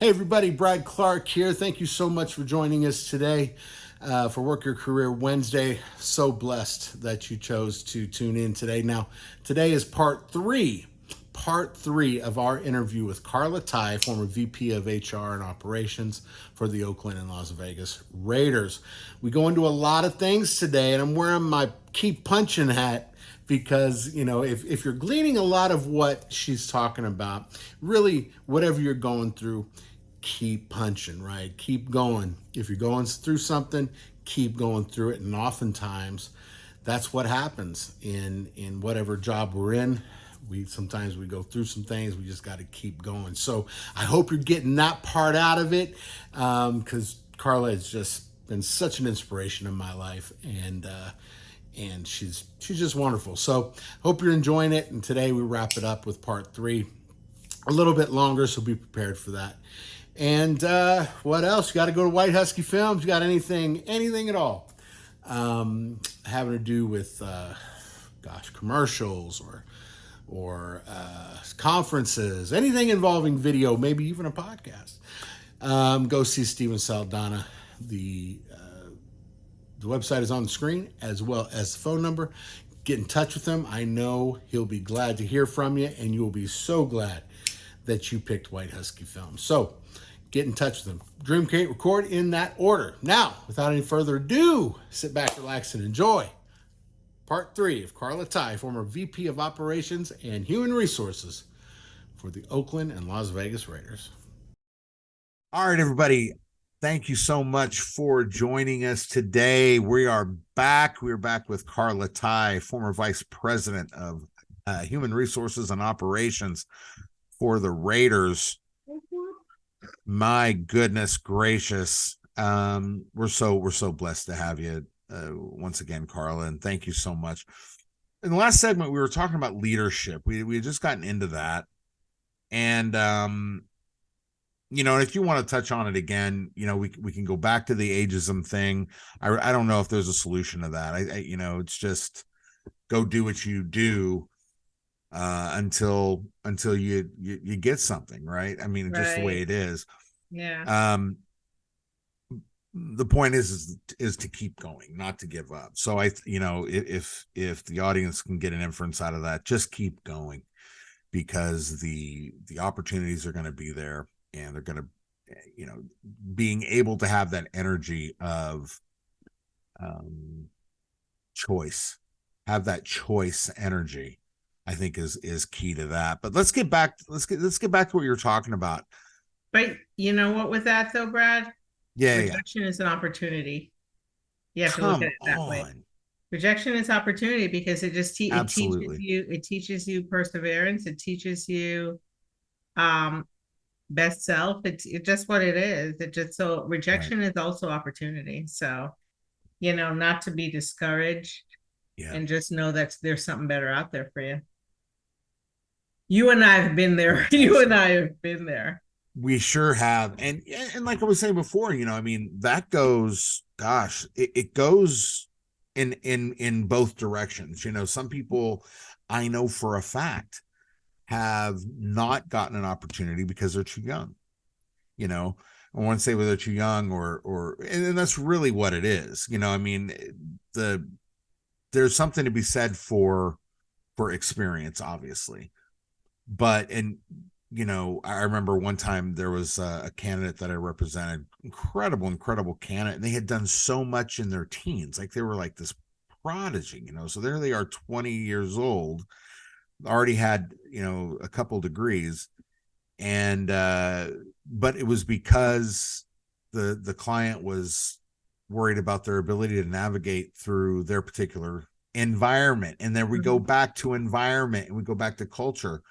Hey everybody, Brad Clark here. Thank you so much for joining us today for Work Your Career Wednesday. So blessed that you chose to tune in today. Now, today is part three of our interview with Karla Tai, former VP of HR and Operations for the Oakland and Las Vegas Raiders. We go into a lot of things today, and I'm wearing my keep punching hat because if you're gleaning a lot of what she's talking about, really whatever you're going through, keep punching, right? Keep going. If you're going through something, keep going through it. And oftentimes that's what happens in whatever job we're in. Sometimes we go through some things. We just got to keep going. So I hope you're getting that part out of it, because Karla has just been such an inspiration in my life, and she's just wonderful. So hope you're enjoying it. And today we wrap it up with part three, a little bit longer, so be prepared for that. And what else? You got to go to White Husky Films. You got anything at all having to do with, commercials or conferences, anything involving video, maybe even a podcast. Go see Steven Saldana. The website is on the screen, as well as the phone number. Get in touch with him. I know he'll be glad to hear from you, and you'll be so glad that you picked White Husky Films. So get in touch with them. Dream, create, record in that order. Now, without any further ado, sit back, relax, and enjoy part three of Karla Tai, former VP of Operations and Human Resources for the Oakland and Las Vegas Raiders. All right, everybody. Thank you so much for joining us today. We are back. We're back with Karla Tai, former Vice President of Human Resources and Operations for the Raiders. My goodness gracious. We're so blessed to have you once again, Karla, and thank you so much. In the last segment, we were talking about leadership. We had just gotten into that. And if you want to touch on it again, we can go back to the ageism thing. I don't know if there's a solution to that. It's just go do what you do until you get something, right? I mean, just the way it is. Yeah. The point is to keep going, not to give up. So if the audience can get an inference out of that, just keep going, because the opportunities are going to be there, and they're going to, being able to have that energy of choice, have that choice energy, I think is key to that. But let's get back to what you're talking about. But you know what, with that though, Brad? Rejection is an opportunity. You have to look at it that way. Rejection is opportunity, because it just it teaches you perseverance. It teaches you best self. It's just what it is. Rejection is also opportunity. So, not to be discouraged, and just know that there's something better out there for you. You and I have been there. You and I have been there. We sure have. And like I was saying before, that goes, it goes in both directions. Some people, I know for a fact, have not gotten an opportunity because they're too young. I want to say whether they're too young and that's really what it is. There's something to be said for experience, obviously. But, I remember one time there was a candidate that I represented, incredible candidate, and they had done so much in their teens. Like, they were like this prodigy, so there they are, 20 years old, already had, a couple degrees. And, but it was because the client was worried about their ability to navigate through their particular environment. And then we go back to environment, and we go back to culture.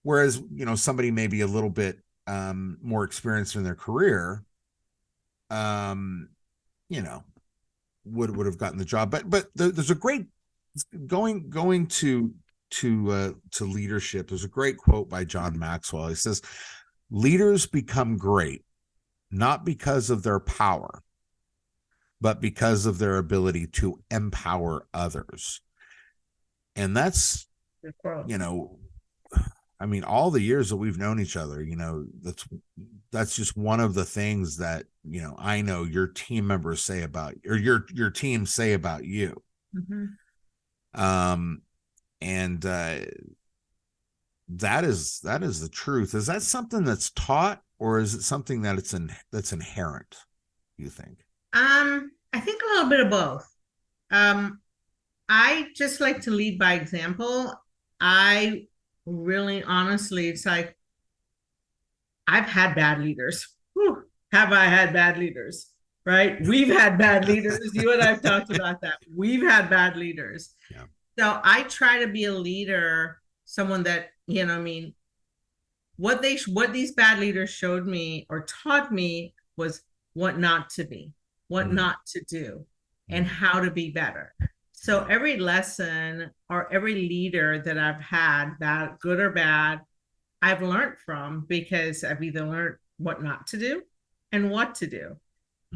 Whereas, somebody may be a little bit more experienced in their career, would have gotten the job. But there's a great going to leadership. There's a great quote by John Maxwell. He says, "Leaders become great not because of their power, but because of their ability to empower others." And that's, I mean, all the years that we've known each other, that's just one of the things that, I know your team members say about, or your team say about you. Mm-hmm. And that is the truth. Is that something that's taught, or is it something that that's inherent, you think? I think a little bit of both. I just like to lead by example. I really honestly, it's like I've had bad leaders. Whew, have I had bad leaders? Right? We've had bad leaders. You and I've talked about that. We've had bad leaders. Yeah. So I try to be a leader, someone that, I mean, what these bad leaders showed me or taught me was what not to be, what not to do, and how to be better. So every lesson or every leader that I've had, bad, good or bad, I've learned from, because I've either learned what not to do and what to do.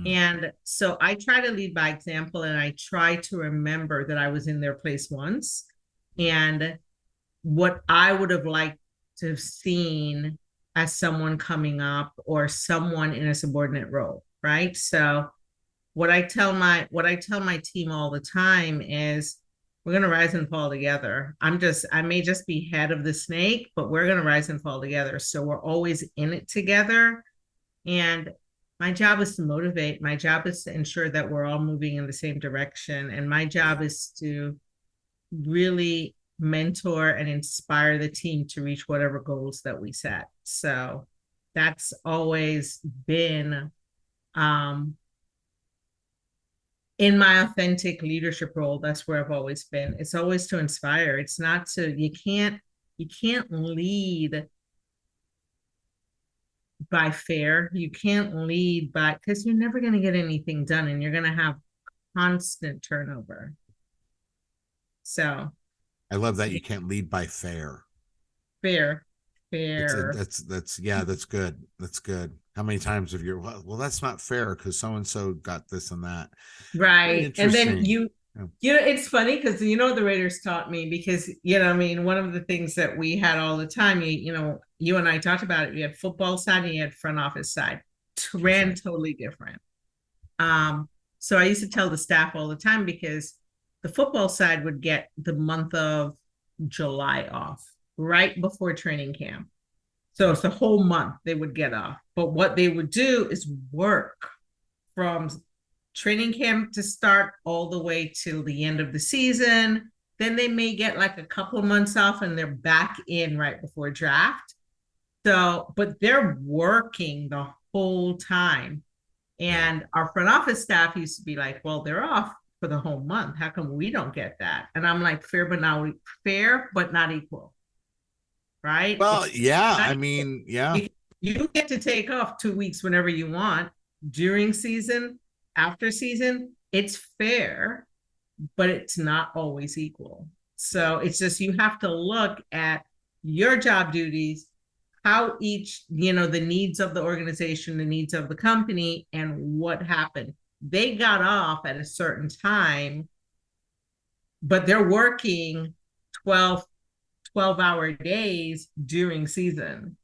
And so I try to lead by example, and I try to remember that I was in their place once, and what I would have liked to have seen as someone coming up or someone in a subordinate role, right? So what I tell my team all the time is, we're going to rise and fall together. I may just be head of the snake, but we're going to rise and fall together. So we're always in it together. And my job is to motivate. My job is to ensure that we're all moving in the same direction. And my job is to really mentor and inspire the team to reach whatever goals that we set. So that's always been, in my authentic leadership role, that's where I've always been. It's always to inspire. It's not to, you can't lead by fear. You can't lead by, because you're never going to get anything done, and you're going to have constant turnover. So I love that you can't lead by fair. Fair. That's good. That's good. How many times have you, well, that's not fair because so-and-so got this and that. Right. And then it's funny because, the Raiders taught me, because, I mean, one of the things that we had all the time, you and I talked about it. You had football side and you had front office side. Ran totally different. So I used to tell the staff all the time, because the football side would get the month of July off right before training camp. So it's the whole month they would get off. But what they would do is work from training camp to start all the way till the end of the season. Then they may get like a couple of months off, and they're back in right before draft. So, but they're working the whole time. And our front office staff used to be like, well, they're off for the whole month. How come we don't get that? And I'm like, fair, but not equal. Right? Well, yeah. I mean, yeah. You get to take off 2 weeks whenever you want during season, after season. It's fair, but it's not always equal. So it's just, you have to look at your job duties, how each, the needs of the organization, the needs of the company, and what happened. They got off at a certain time, but they're working 12-hour days during season.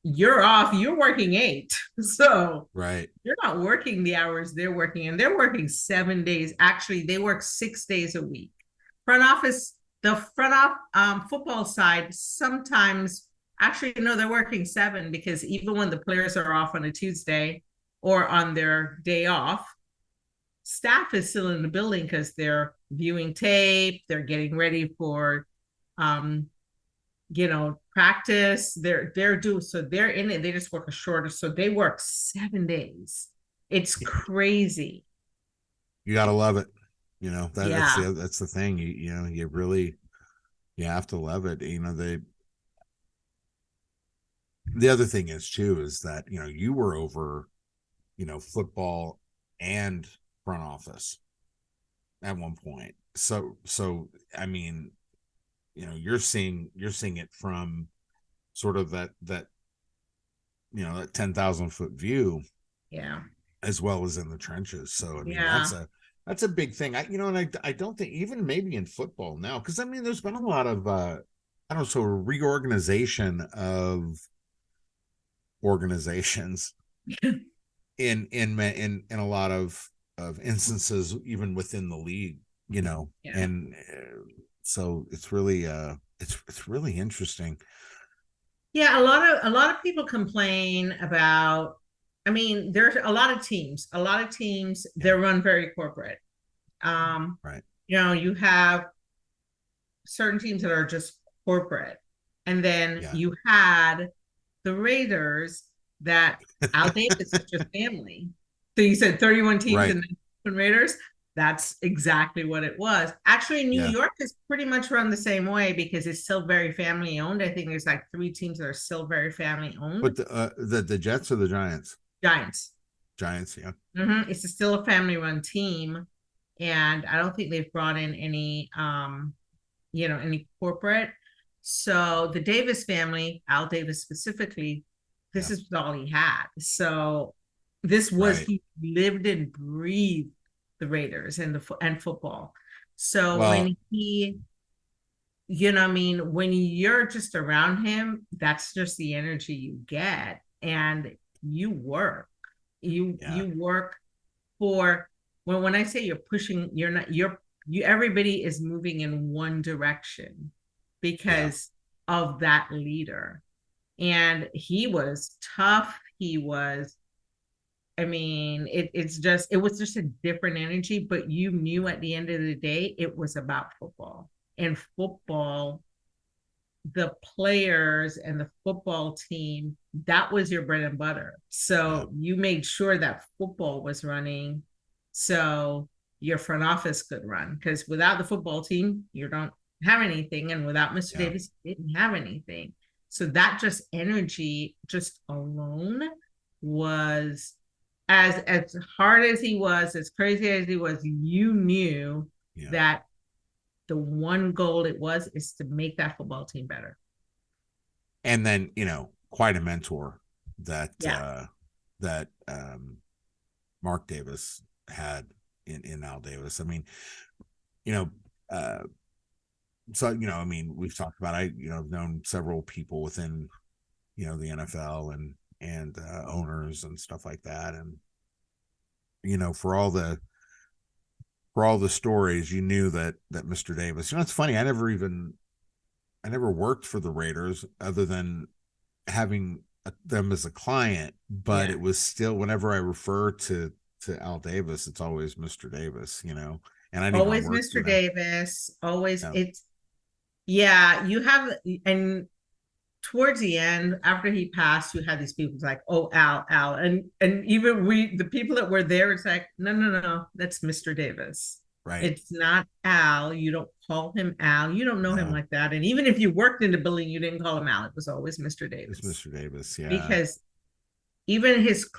You're off, you're working 8. So right, you're not working the hours they're working, and they're working 7 days. Actually, they work 6 days a week. The football side, sometimes, actually, no, they're working 7, because even when the players are off on a Tuesday or on their day off, staff is still in the building, because they're viewing tape, they're getting ready for practice. They're due, so they're in it. They just work a shorter, so they work 7 days. It's crazy. You gotta love it. That's the thing. You really, you have to love it. The other thing is too, is that you were over football and front office at one point. So I mean, you're seeing it from sort of that 10,000 foot view, as well as in the trenches. So I mean, that's a big thing. And I don't think, even maybe in football now, because I mean, there's been a lot of I don't know, so a reorganization of organizations in a lot of instances, even within the league, you know. Yeah. And so it's really it's really interesting. Yeah, a lot of people complain about, I mean, there's a lot of teams. A lot of teams, they're run very corporate. Right. You know, you have certain teams that are just corporate. And then you had the Raiders that Al Davis is just family. So you said 31 teams in the Oakland Raiders. That's exactly what it was. Actually, New York is pretty much run the same way because it's still very family owned. I think there's like 3 teams that are still very family owned. But the Jets or the Giants? Giants. Giants, yeah. It's still a family run team. And I don't think they've brought in any any corporate. So the Davis family, Al Davis specifically, this is all he had. So this was he lived and breathed the Raiders and football. So when he, when you're just around him, that's just the energy you get, and you work. You work for when I say you're pushing, everybody is moving in one direction because of that leader. And he was tough. He was, it was just a different energy, but you knew at the end of the day, it was about football. And football, the players and the football team, that was your bread and butter. So you made sure that football was running so your front office could run, because without the football team, you don't have anything. And without Mr. Davis, you didn't have anything. So that just energy just alone was, as hard as he was, as crazy as he was, you knew that the one goal is to make that football team better. And then, quite a mentor that Mark Davis had in Al Davis. We've talked about, I've known several people within, the NFL and owners and stuff like that. And, for all the stories, you knew that Mr. Davis, it's funny. I never worked for the Raiders other than having them as a client, but it was still, whenever I refer to Al Davis, it's always Mr. Davis, and I didn't always Mr. Davis, always you have, and towards the end, after he passed, you had these people like, oh, Al, and even the people that were there, it's like, no, that's Mr. Davis. Right. It's not Al. You don't call him Al. You don't know him like that. And even if you worked in the building, you didn't call him Al. It was always Mr. Davis. It's Mr. Davis, yeah. Because even his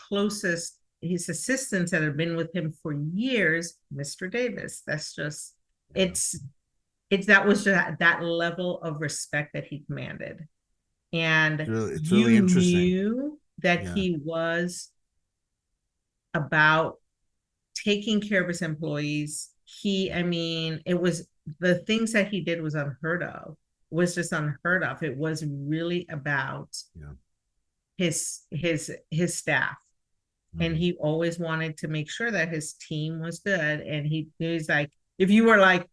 assistants that have been with him for years, Mr. Davis. That's just, that was just that level of respect that he commanded. And it's really interesting. Knew that he was about taking care of his employees. It was, the things that he did was unheard of. It was really about his staff. And he always wanted to make sure that his team was good. And he's like, if you were like,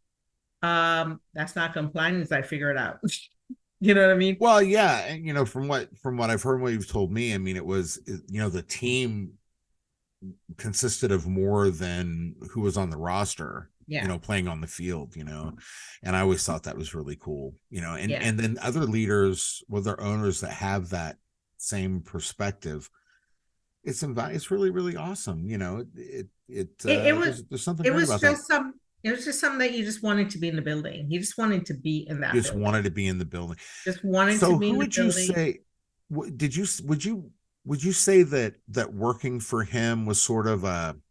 that's not complying, he's like, figure it out. You know what I mean? Well, yeah. And, from what I've heard, what you've told me, it was, the team consisted of more than who was on the roster, playing on the field, and I always thought that was really cool, and then other leaders, their owners that have that same perspective, it's really, really awesome. There's something great about that. It was just something that you just wanted to be in the building. You just wanted to be in that. Just wanted to be in the building. Just wanted to be in the building. So who would you say? Would you say that working for him was sort of an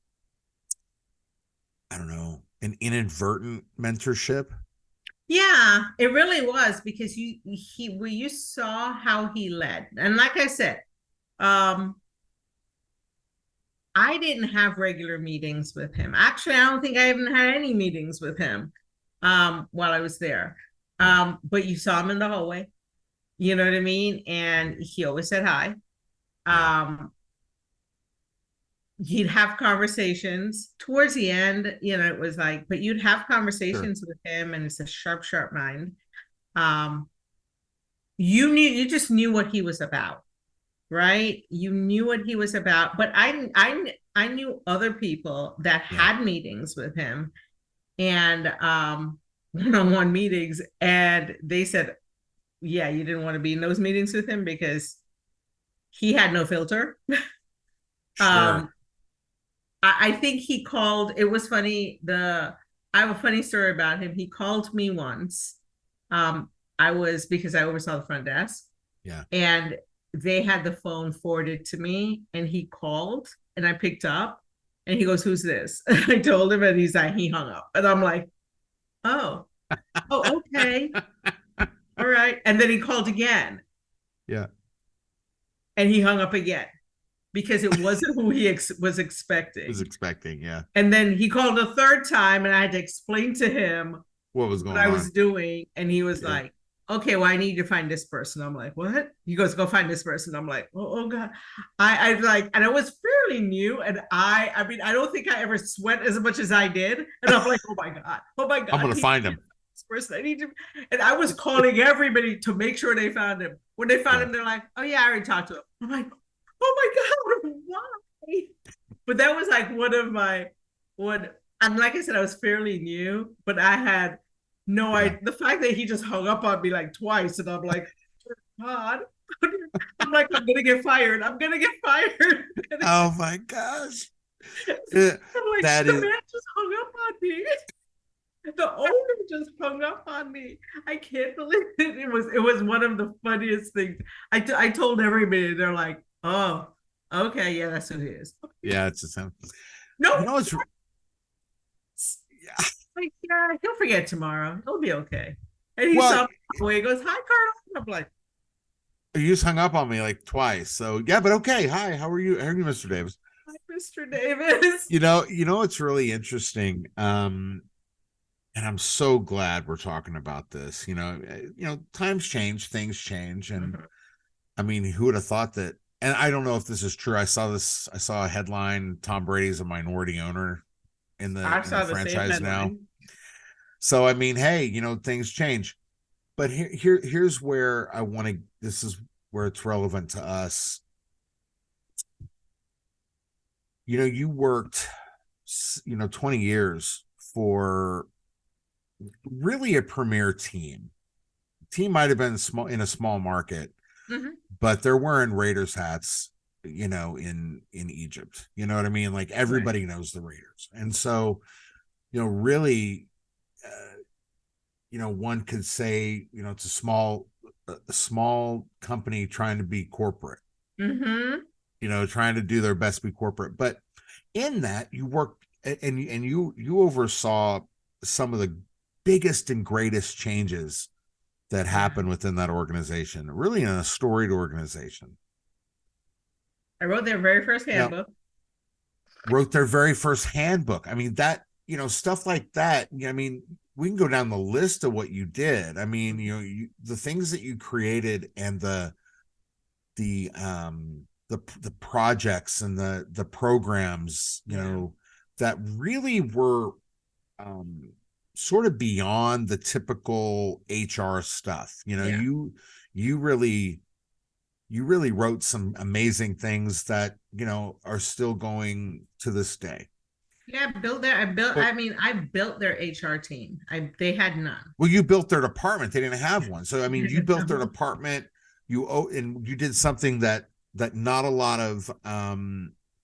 inadvertent mentorship? Yeah, it really was, because you saw how he led, and like I said, I didn't have regular meetings with him. Actually, I don't think I even had any meetings with him while I was there. But you saw him in the hallway. You know what I mean? And he always said hi. You'd have conversations towards the end, you know, it was like, but you'd have conversations with him, and it's a sharp, sharp mind. You just knew what he was about, right? You knew what he was about. But I knew other people that had meetings with him, and one-on-one meetings, and they said, yeah, you didn't want to be in those meetings with him because he had no filter. I think he called, it was funny, I have a funny story about him. He called me once. Because I oversaw the front desk. Yeah. And they had the phone forwarded to me, and he called, and I picked up, and he goes, "Who's this?" I told him, and he hung up. And I'm like, oh, okay. All right. And then he called again. Yeah. And he hung up again because it wasn't who he was expecting. Yeah. And then he called a third time, and I had to explain to him what was going on, I was doing. And he was like, okay, well, I need to find this person. I'm like, what? He goes, go find this person. I'm like, oh God. I like, and I was fairly new. And I mean, I don't think I ever sweat as much as I did. And I'm like, oh my God. I'm going to find him. This person, I need to. And I was calling everybody to make sure they found him. When they found him, they're like, oh yeah, I already talked to him. I'm like, oh my God, why? But that was like and like I said, I was fairly new, but I had no idea. The fact that he just hung up on me like twice, and I'm like, oh God. I'm like, I'm gonna get fired. Oh my gosh. I'm like, man just hung up on me. The owner just hung up on me. I can't believe it. It was one of the funniest things. I told everybody, they're like, oh, okay, yeah, that's who he is. Yeah, it's just him. No, it's like, yeah, he'll forget tomorrow. He'll be okay. And he saw me, he goes, hi, Karla. I'm like, you just hung up on me like twice. So yeah, but okay. Hi, how are you? How are you, Mr. Davis? Hi, Mr. Davis. You know, it's really interesting. And I'm so glad we're talking about this. You know, times change, things change, and I mean, who would have thought that? And I don't know if this is true. I saw a headline: Tom Brady's a minority owner in the franchise now. So I mean, hey, you know, things change. But here's where I want to. This is where it's relevant to us. You know, you worked, 20 years for really a premier team. Team might have been small in a small market, but they're wearing Raiders hats, in Egypt. You know what I mean? Like everybody knows the Raiders. And so, really, one could say, it's a small company trying to be corporate, trying to do their best to be corporate. But in that you worked and you oversaw some of the biggest and greatest changes that happened within that organization, really in a storied organization. I wrote their very first handbook. I mean, that, stuff like that. I mean, we can go down the list of what you did. I mean, the things that you created and the projects and the programs, that really were sort of beyond the typical HR stuff. You really wrote some amazing things that, are still going to this day. Yeah, I built their HR team. They had none. Well, you built their department. They didn't have one. So, I mean, you built their department. And you did something that not a lot of,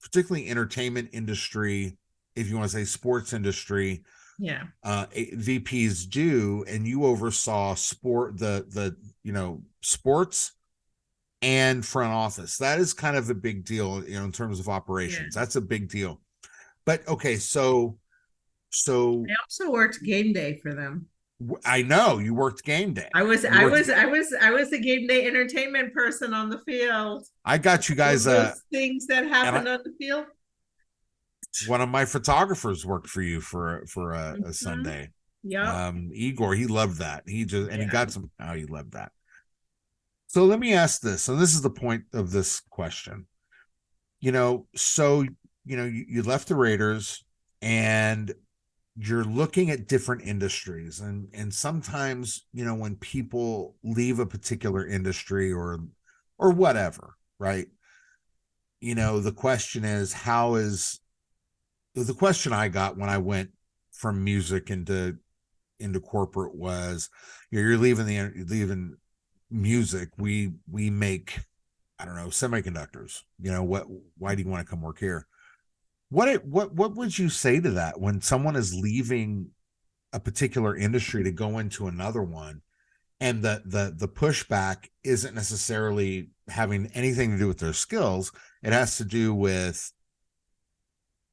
particularly entertainment industry, if you want to say sports industry, VPs do. And you oversaw sports and front office. That is kind of a big deal, in terms of operations. That's a big deal. But okay, so I also worked game day for them. I know you worked game day. I was a game day entertainment person on the field. I got you guys things that happened on the field. One of my photographers worked for you for a Sunday. Yep. Igor, he loved that. He got some, oh, he loved that. So let me ask this, and this is the point of this question. So you left the Raiders and you're looking at different industries, and sometimes, when people leave a particular industry or whatever, right? The question is, the question I got when I went from music into corporate was, you're leaving music. We make, I don't know, semiconductors. Why do you want to come work here? What would you say to that when someone is leaving a particular industry to go into another one, and the pushback isn't necessarily having anything to do with their skills? It has to do with,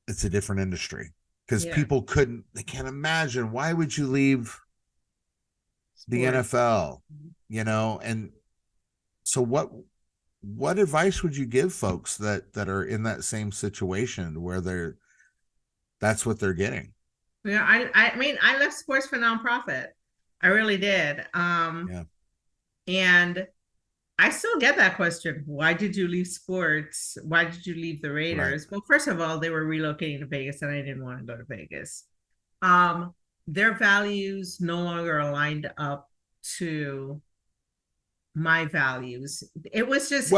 it's a different industry, because people they can't imagine, why would you leave the NFL, and so what advice would you give folks that are in that same situation where that's what they're getting? Yeah, I mean, I left sports for nonprofit. I really did. And I still get that question. Why did you leave sports? Why did you leave the Raiders? Right. Well, first of all, they were relocating to Vegas and I didn't want to go to Vegas. Their values no longer aligned up to my values. It was just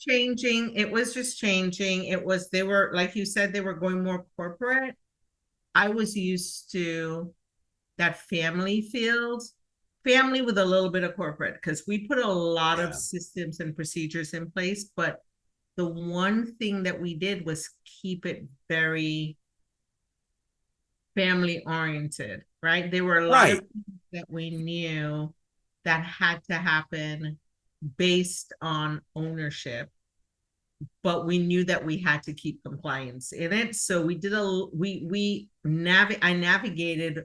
changing. They were, like you said, they were going more corporate. I was used to that family with a little bit of corporate, because we put a lot of systems and procedures in place. But the one thing that we did was keep it very family oriented, right? There were a lot of things that we knew that had to happen based on ownership, but we knew that we had to keep compliance in it. So we did I navigated,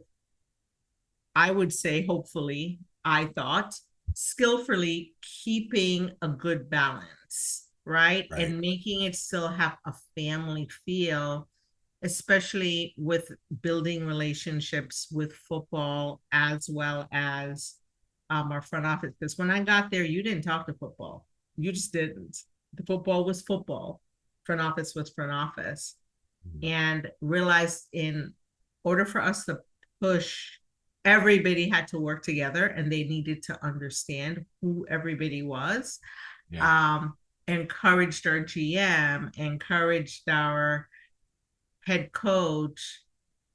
I would say, hopefully, I thought, skillfully keeping a good balance, right? And making it still have a family feel, especially with building relationships with football as well as our front office. Because when I got there, you didn't talk to football. You just didn't. The football was football. Front office was front office. And realized, in order for us to push, everybody had to work together and they needed to understand who everybody was. Encouraged our GM, encouraged our head coach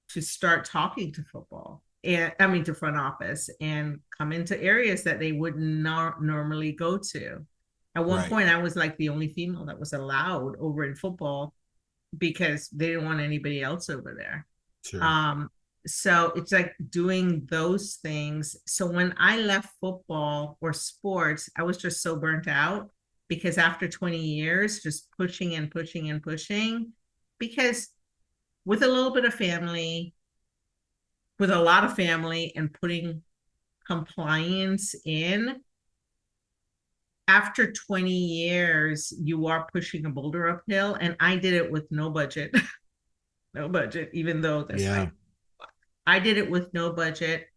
to start talking to football, to front office, and come into areas that they would not normally go to. At one point, I was like the only female that was allowed over in football because they didn't want anybody else over there. Sure. So it's like doing those things. So when I left football or sports, I was just so burnt out, because after 20 years, just pushing and pushing and pushing, because with a little bit of family, with a lot of family, and putting compliance in, after 20 years, you are pushing a boulder uphill. And I did it with no budget, even though that's I did it with no budget.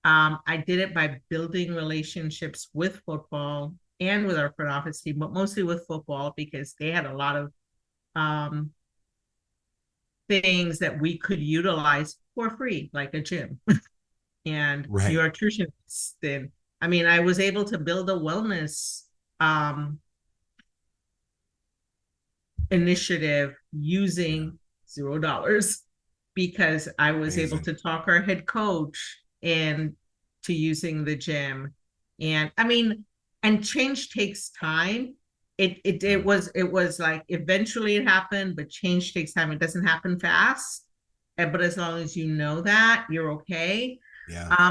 I did it by building relationships with football and with our front office team, but mostly with football, because they had a lot of things that we could utilize for free, like a gym and nutritionists. And I was able to build a wellness initiative using $0, because I was able to talk our head coach into using the gym. And and change takes time. It was like, eventually it happened, but change takes time. It doesn't happen fast. But as long as you know that, you're okay.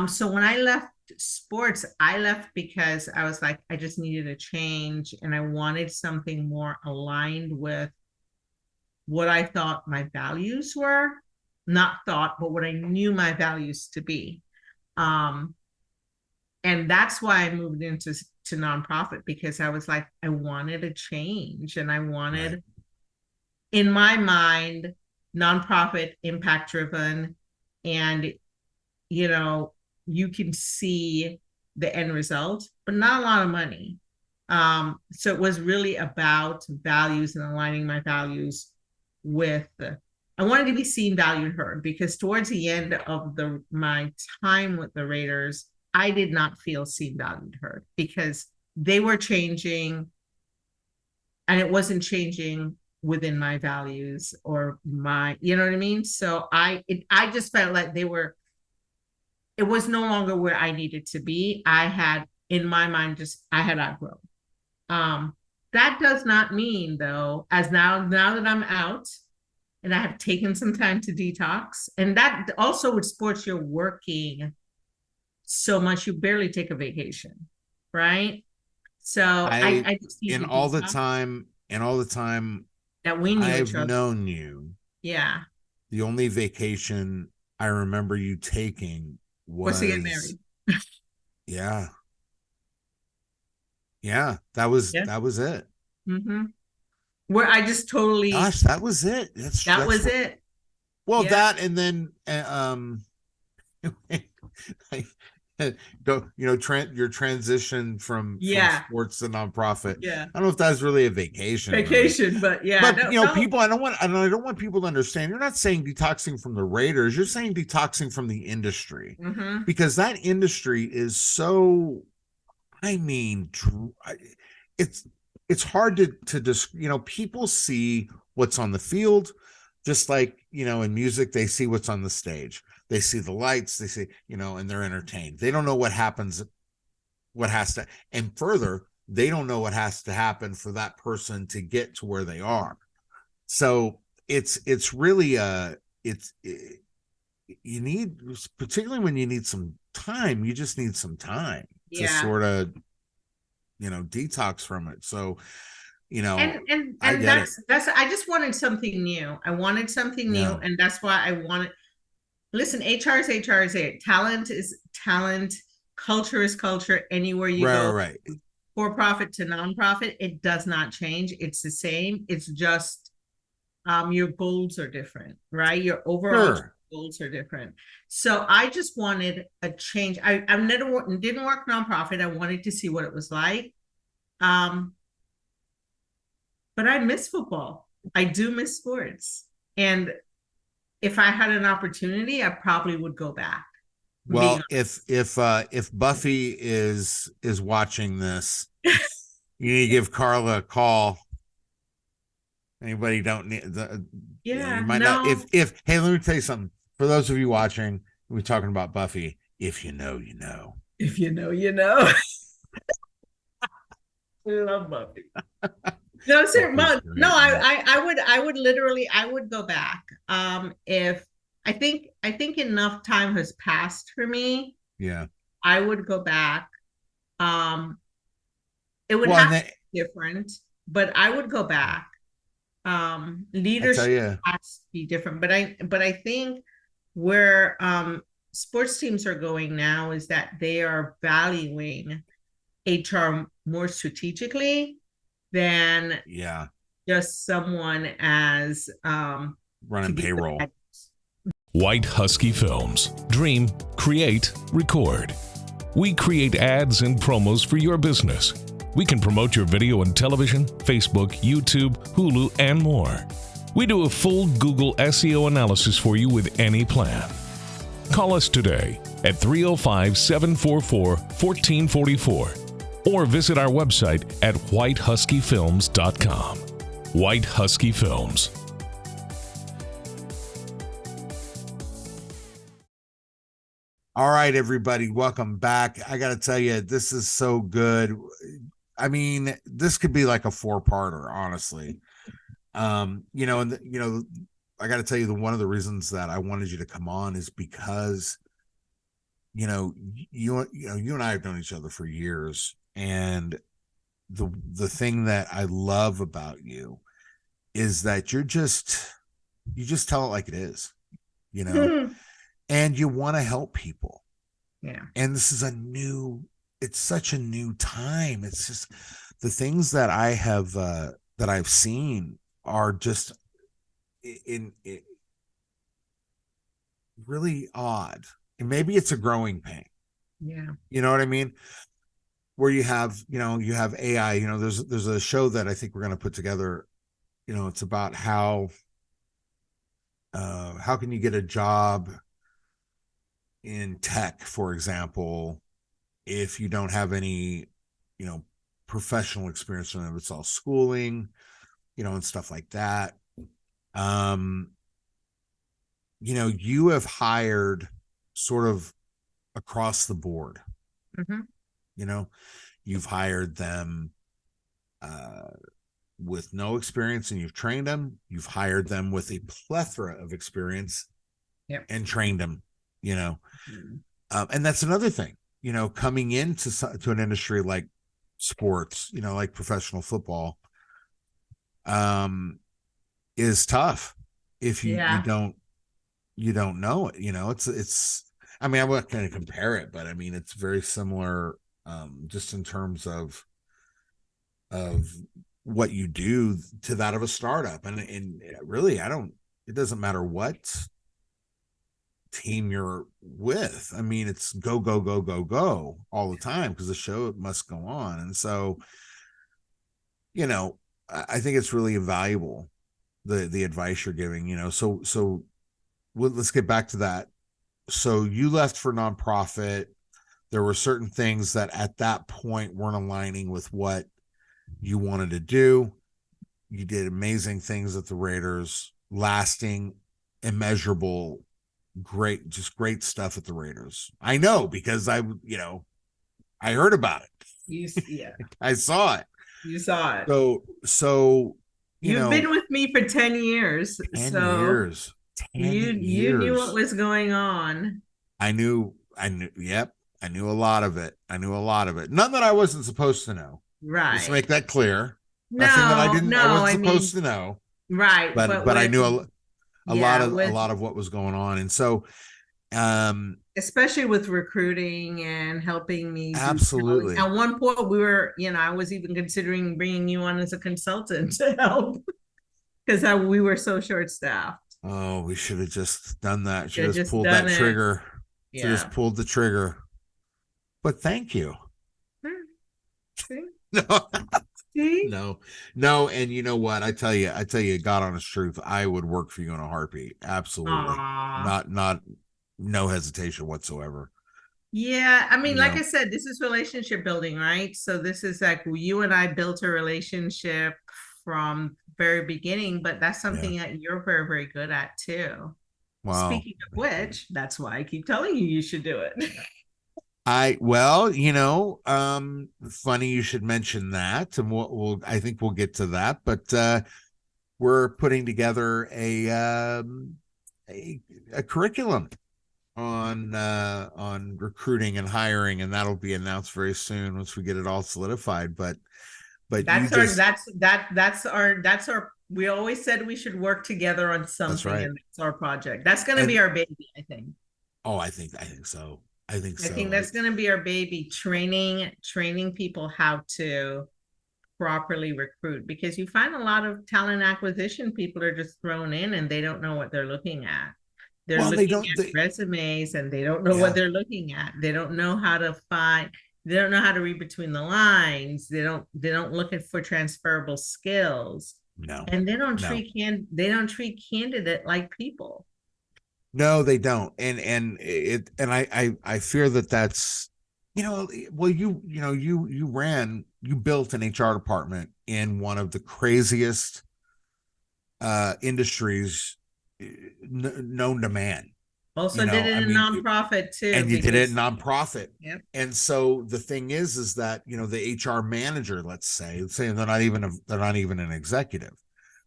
So when I left sports, I left because I was like, I just needed a change, and I wanted something more aligned with what I thought my values were. Not thought, but what I knew my values to be. And that's why I moved into nonprofit, because I was like, I wanted a change, and I wanted, in my mind, nonprofit, impact driven, and you know, you can see the end result, but not a lot of money. So it was really about values and aligning my values with I wanted to be seen, valued, heard, because towards the end of my time with the Raiders, I did not feel seen, valued, heard, because they were changing and it wasn't changing within my values or my, you know what I mean? So I just felt like it was no longer where I needed to be. I had in my mind I had outgrown. That does not mean though, as now that I'm out and I have taken some time to detox, and that also with sports, you're working so much, you barely take a vacation, right? So I just need and to all the detox time that we knew I've each other. known you, Yeah. the only vacation I remember you taking Was to get was, married. yeah, that Yeah. was it. Mm-hmm. Where I just totally, Gosh, that was it. that was it. Well, Yeah. that, and then go, your transition from sports to nonprofit. Yeah. I don't know if that's really a vacation, Vacation, but yeah. But people, I don't want people to understand. You're not saying detoxing from the Raiders. You're saying detoxing from the industry, because that industry is so. I mean, it's hard to just, people see what's on the field, just like, in music, they see what's on the stage. They see the lights, they see, and they're entertained. They don't know what happens, and further, they don't know what has to happen for that person to get to where they are. So it's really you need, particularly when you need some time, you just need some time to sort of, detox from it. So, and that's I just wanted something new. I wanted something new, and that's why I wanted. Listen, HR is HR is talent is talent. Culture is culture. Anywhere you go, right. For profit to nonprofit, it does not change. It's the same. It's just your goals are different, right? Your overall goals are different. So I just wanted a change. I never didn't work nonprofit. I wanted to see what it was like. But I miss football. I do miss sports. And if I had an opportunity, I probably would go back. Well, if Buffy is watching this, you need to give Karla a call. Anybody don't need you might not. If hey, let me tell you something. For those of you watching, we're talking about Buffy. If you know, you know. If you know, you know. I love Buffy. No, sir, no, I would literally, I would go back. If I think enough time has passed for me. Yeah, I would go back. It would have to be different, but I would go back. Leadership has to be different, but I think where sports teams are going now is that they are valuing HR more strategically than just someone as running payroll. White Husky Films. Dream, create, record. We create ads and promos for your business. We can promote your video on television, Facebook, YouTube, Hulu, and more. We do a full Google SEO analysis for you with any plan. Call us today at 305-744-1444 or visit our website at whitehuskyfilms.com. White Husky Films. All right, everybody, welcome back. I got to tell you, this is so good. I mean, this could be like a 4-parter, honestly. I got to tell you, one of the reasons that I wanted you to come on is because, you and I have known each other for years, and the thing that I love about you is that you just tell it like it is, and you want to help people. Yeah. And this is it's such a new time. It's just the things that I have, that I've seen are just in really odd. And maybe it's a growing pain. Yeah. You know what I mean? Where you have AI, there's a show that I think we're going to put together. It's about how can you get a job in tech, for example, if you don't have any, professional experience in it. It's all schooling, and stuff like that. You have hired sort of across the board. You've hired them with no experience and you've trained them. You've hired them with a plethora of experience and trained them, and that's another thing, coming into to an industry like sports, like professional football, is tough if you don't know it. It's I mean, I'm not going to compare it, but I mean, it's very similar, just in terms of what you do to that of a startup. And really, it doesn't matter what team you're with. I mean, it's go, go, go, go, go all the time because the show must go on. And so, I think it's really invaluable, the advice you're giving, so let's get back to that. So you left for nonprofit. There were certain things that at that point weren't aligning with what you wanted to do. You did amazing things at the Raiders, lasting, immeasurable, great stuff at the Raiders. I know because I heard about it. I saw it. You saw it. So you've been with me for 10 years. 10 years. 10 you knew what was going on. I knew. Yep. I knew a lot of it. None that I wasn't supposed to know. Right. Let's make that clear. No, nothing that I wasn't supposed to know. Right. But I knew a lot of what was going on. And so, especially with recruiting and helping me. Absolutely. At one point we were, I was even considering bringing you on as a consultant to help because we were so short staffed. Oh, we should have just done that. Should have just pulled that trigger. Yeah. Should have just pulled the trigger. But thank you. No. And you know what? I tell you, God honest truth, I would work for you in a heartbeat. Absolutely. Not no hesitation whatsoever. Yeah. I mean, like I said, this is relationship building, right? So this is like you and I built a relationship from very beginning, but that's something that you're very, very good at too. Wow. Speaking of which, that's why I keep telling you should do it. Funny you should mention that, and I think we'll get to that, but we're putting together a curriculum on recruiting and hiring, and that'll be announced very soon once we get it all solidified. But that's our we always said we should work together on something. That's right. And that's our project. That's going to be our baby, I think. Oh, I think so. I think that's going to be our baby, training people how to properly recruit, because you find a lot of talent acquisition people are just thrown in and they don't know what they're looking at. They're looking at resumes and they don't know what they're looking at. They don't know how to they don't know how to read between the lines. They don't look for transferable skills. No. And they don't treat candidate like people. No, they don't. And I fear that's, you built an HR department in one of the craziest industries known to man. Also did it in nonprofit too. And you did it in nonprofit. Yep. And so the thing is that, the HR manager, let's say they're not even an executive,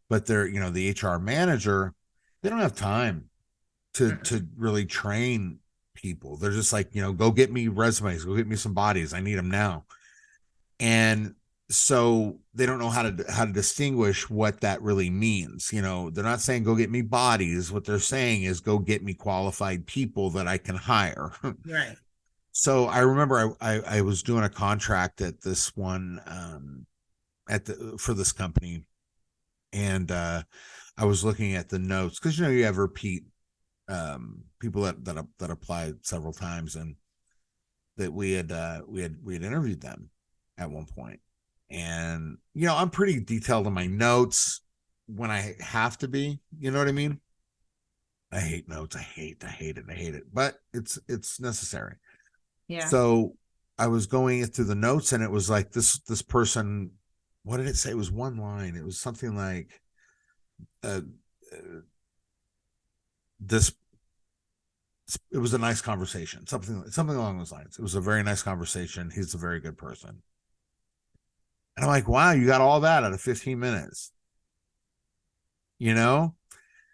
but they're, the HR manager, they don't have time to really train people. They're just like, go get me resumes, go get me some bodies. I need them now. And so they don't know how to distinguish what that really means. They're not saying go get me bodies. What they're saying is go get me qualified people that I can hire. Right. So I remember I was doing a contract at this one for this company, and I was looking at the notes because you have repeat people that applied several times, and that we had interviewed them at one point. And I'm pretty detailed in my notes when I have to be, you know what I mean? I hate notes. I hate it, but it's necessary. Yeah. So I was going through the notes, and it was like this person, what did it say? It was one line. It was something like this. It was a nice conversation, something along those lines. It was a very nice conversation. He's a very good person. And I'm like, wow, you got all that out of 15 minutes.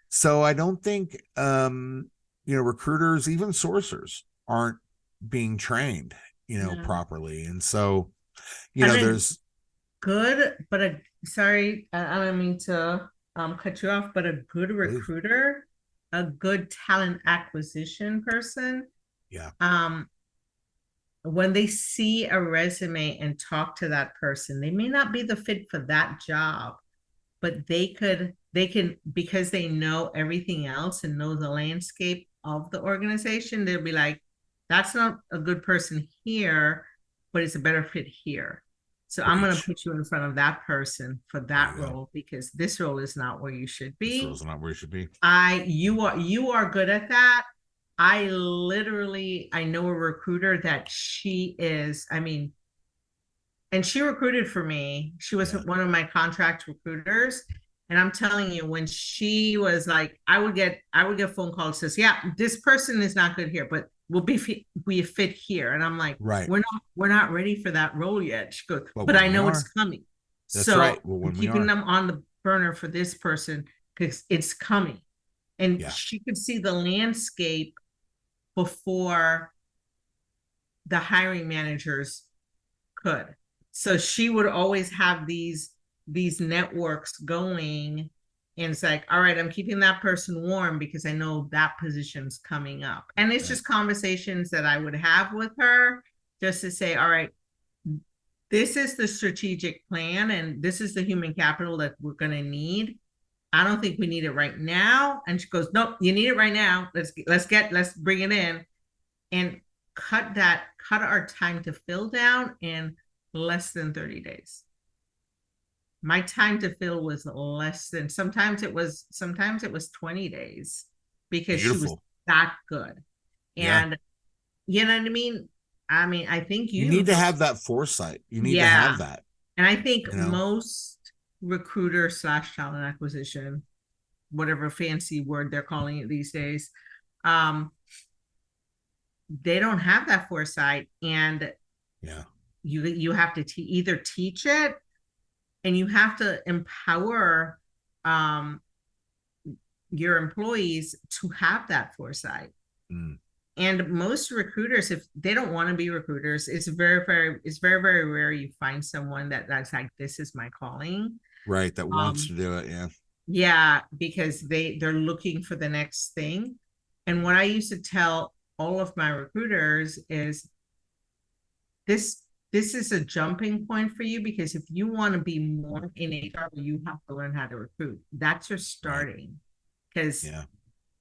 So I don't think recruiters, even sourcers, aren't being trained properly. And so there's good, but sorry, I don't mean to cut you off, but a good recruiter, a good talent acquisition person, when they see a resume and talk to that person, they may not be the fit for that job, but they can, because they know everything else and know the landscape of the organization, they'll be like, that's not a good person here, but it's a better fit here. So I'm going to put you in front of that person for that role, because this role is not where you should be. This role's not where you should be. You are good at that. I know a recruiter that and she recruited for me. She was one of my contract recruiters. And I'm telling you, when she was like, I would get phone calls that says, yeah, this person is not good here, but we'll be a fit here. And I'm like, right, we're not ready for that role yet. She goes, but I know it's coming. That's right. Well, I'm keeping them on the burner for this person because it's coming. And she could see the landscape before the hiring managers could. So she would always have these networks going, and it's like, all right, I'm keeping that person warm because I know that position's coming up. And it's just conversations that I would have with her just to say, all right, this is the strategic plan and this is the human capital that we're going to need. I don't think we need it right now. And she goes, nope, you need it right now. Let's bring it in, and cut our time to fill down in less than 30 days. My time to fill was less than, sometimes it was 20 days, because she was that good. And you know what I mean? I think you need to have that foresight. You need to have that. And I think most recruiter / talent acquisition, whatever fancy word they're calling it these days, they don't have that foresight. And you have to either teach it, and you have to empower your employees to have that foresight. And most recruiters, if they don't want to be recruiters, it's very, very rare you find someone that's like, this is my calling. Right, that wants to do it, Yeah, because they're looking for the next thing. And what I used to tell all of my recruiters is, this is a jumping point for you, because if you want to be more in HR, you have to learn how to recruit. That's your starting. Because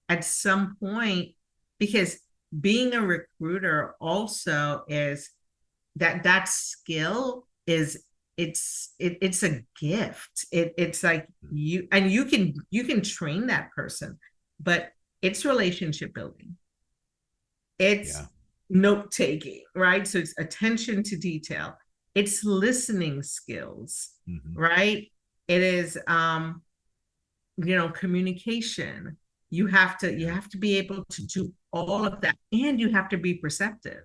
at some point, because being a recruiter also is that skill is, it's a gift. It's like you can train that person, but it's relationship building. It's note taking, right? So it's attention to detail. It's listening skills, right? It is, communication. You have to be able to do all of that, and you have to be perceptive.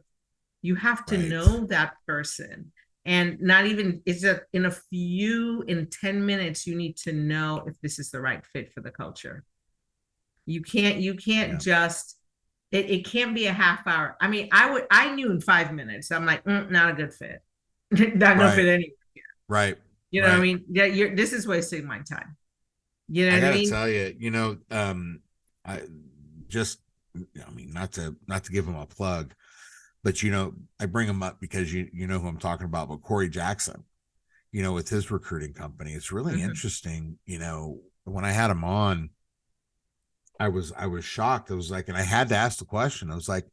You have to know that person, and not even in 10 minutes, you need to know if this is the right fit for the culture. You can't just, it can't be a half hour. I knew in 5 minutes. I'm like, not a good fit. Not no fit anywhere here. Right. You know what I mean? Yeah, this is wasting my time. You know what I mean? I gotta tell you, not to give him a plug, but I bring him up because you know who I'm talking about, but Corey Jackson, with his recruiting company, it's really interesting. When I had him on, I was shocked. I was like, and I had to ask the question. I was like,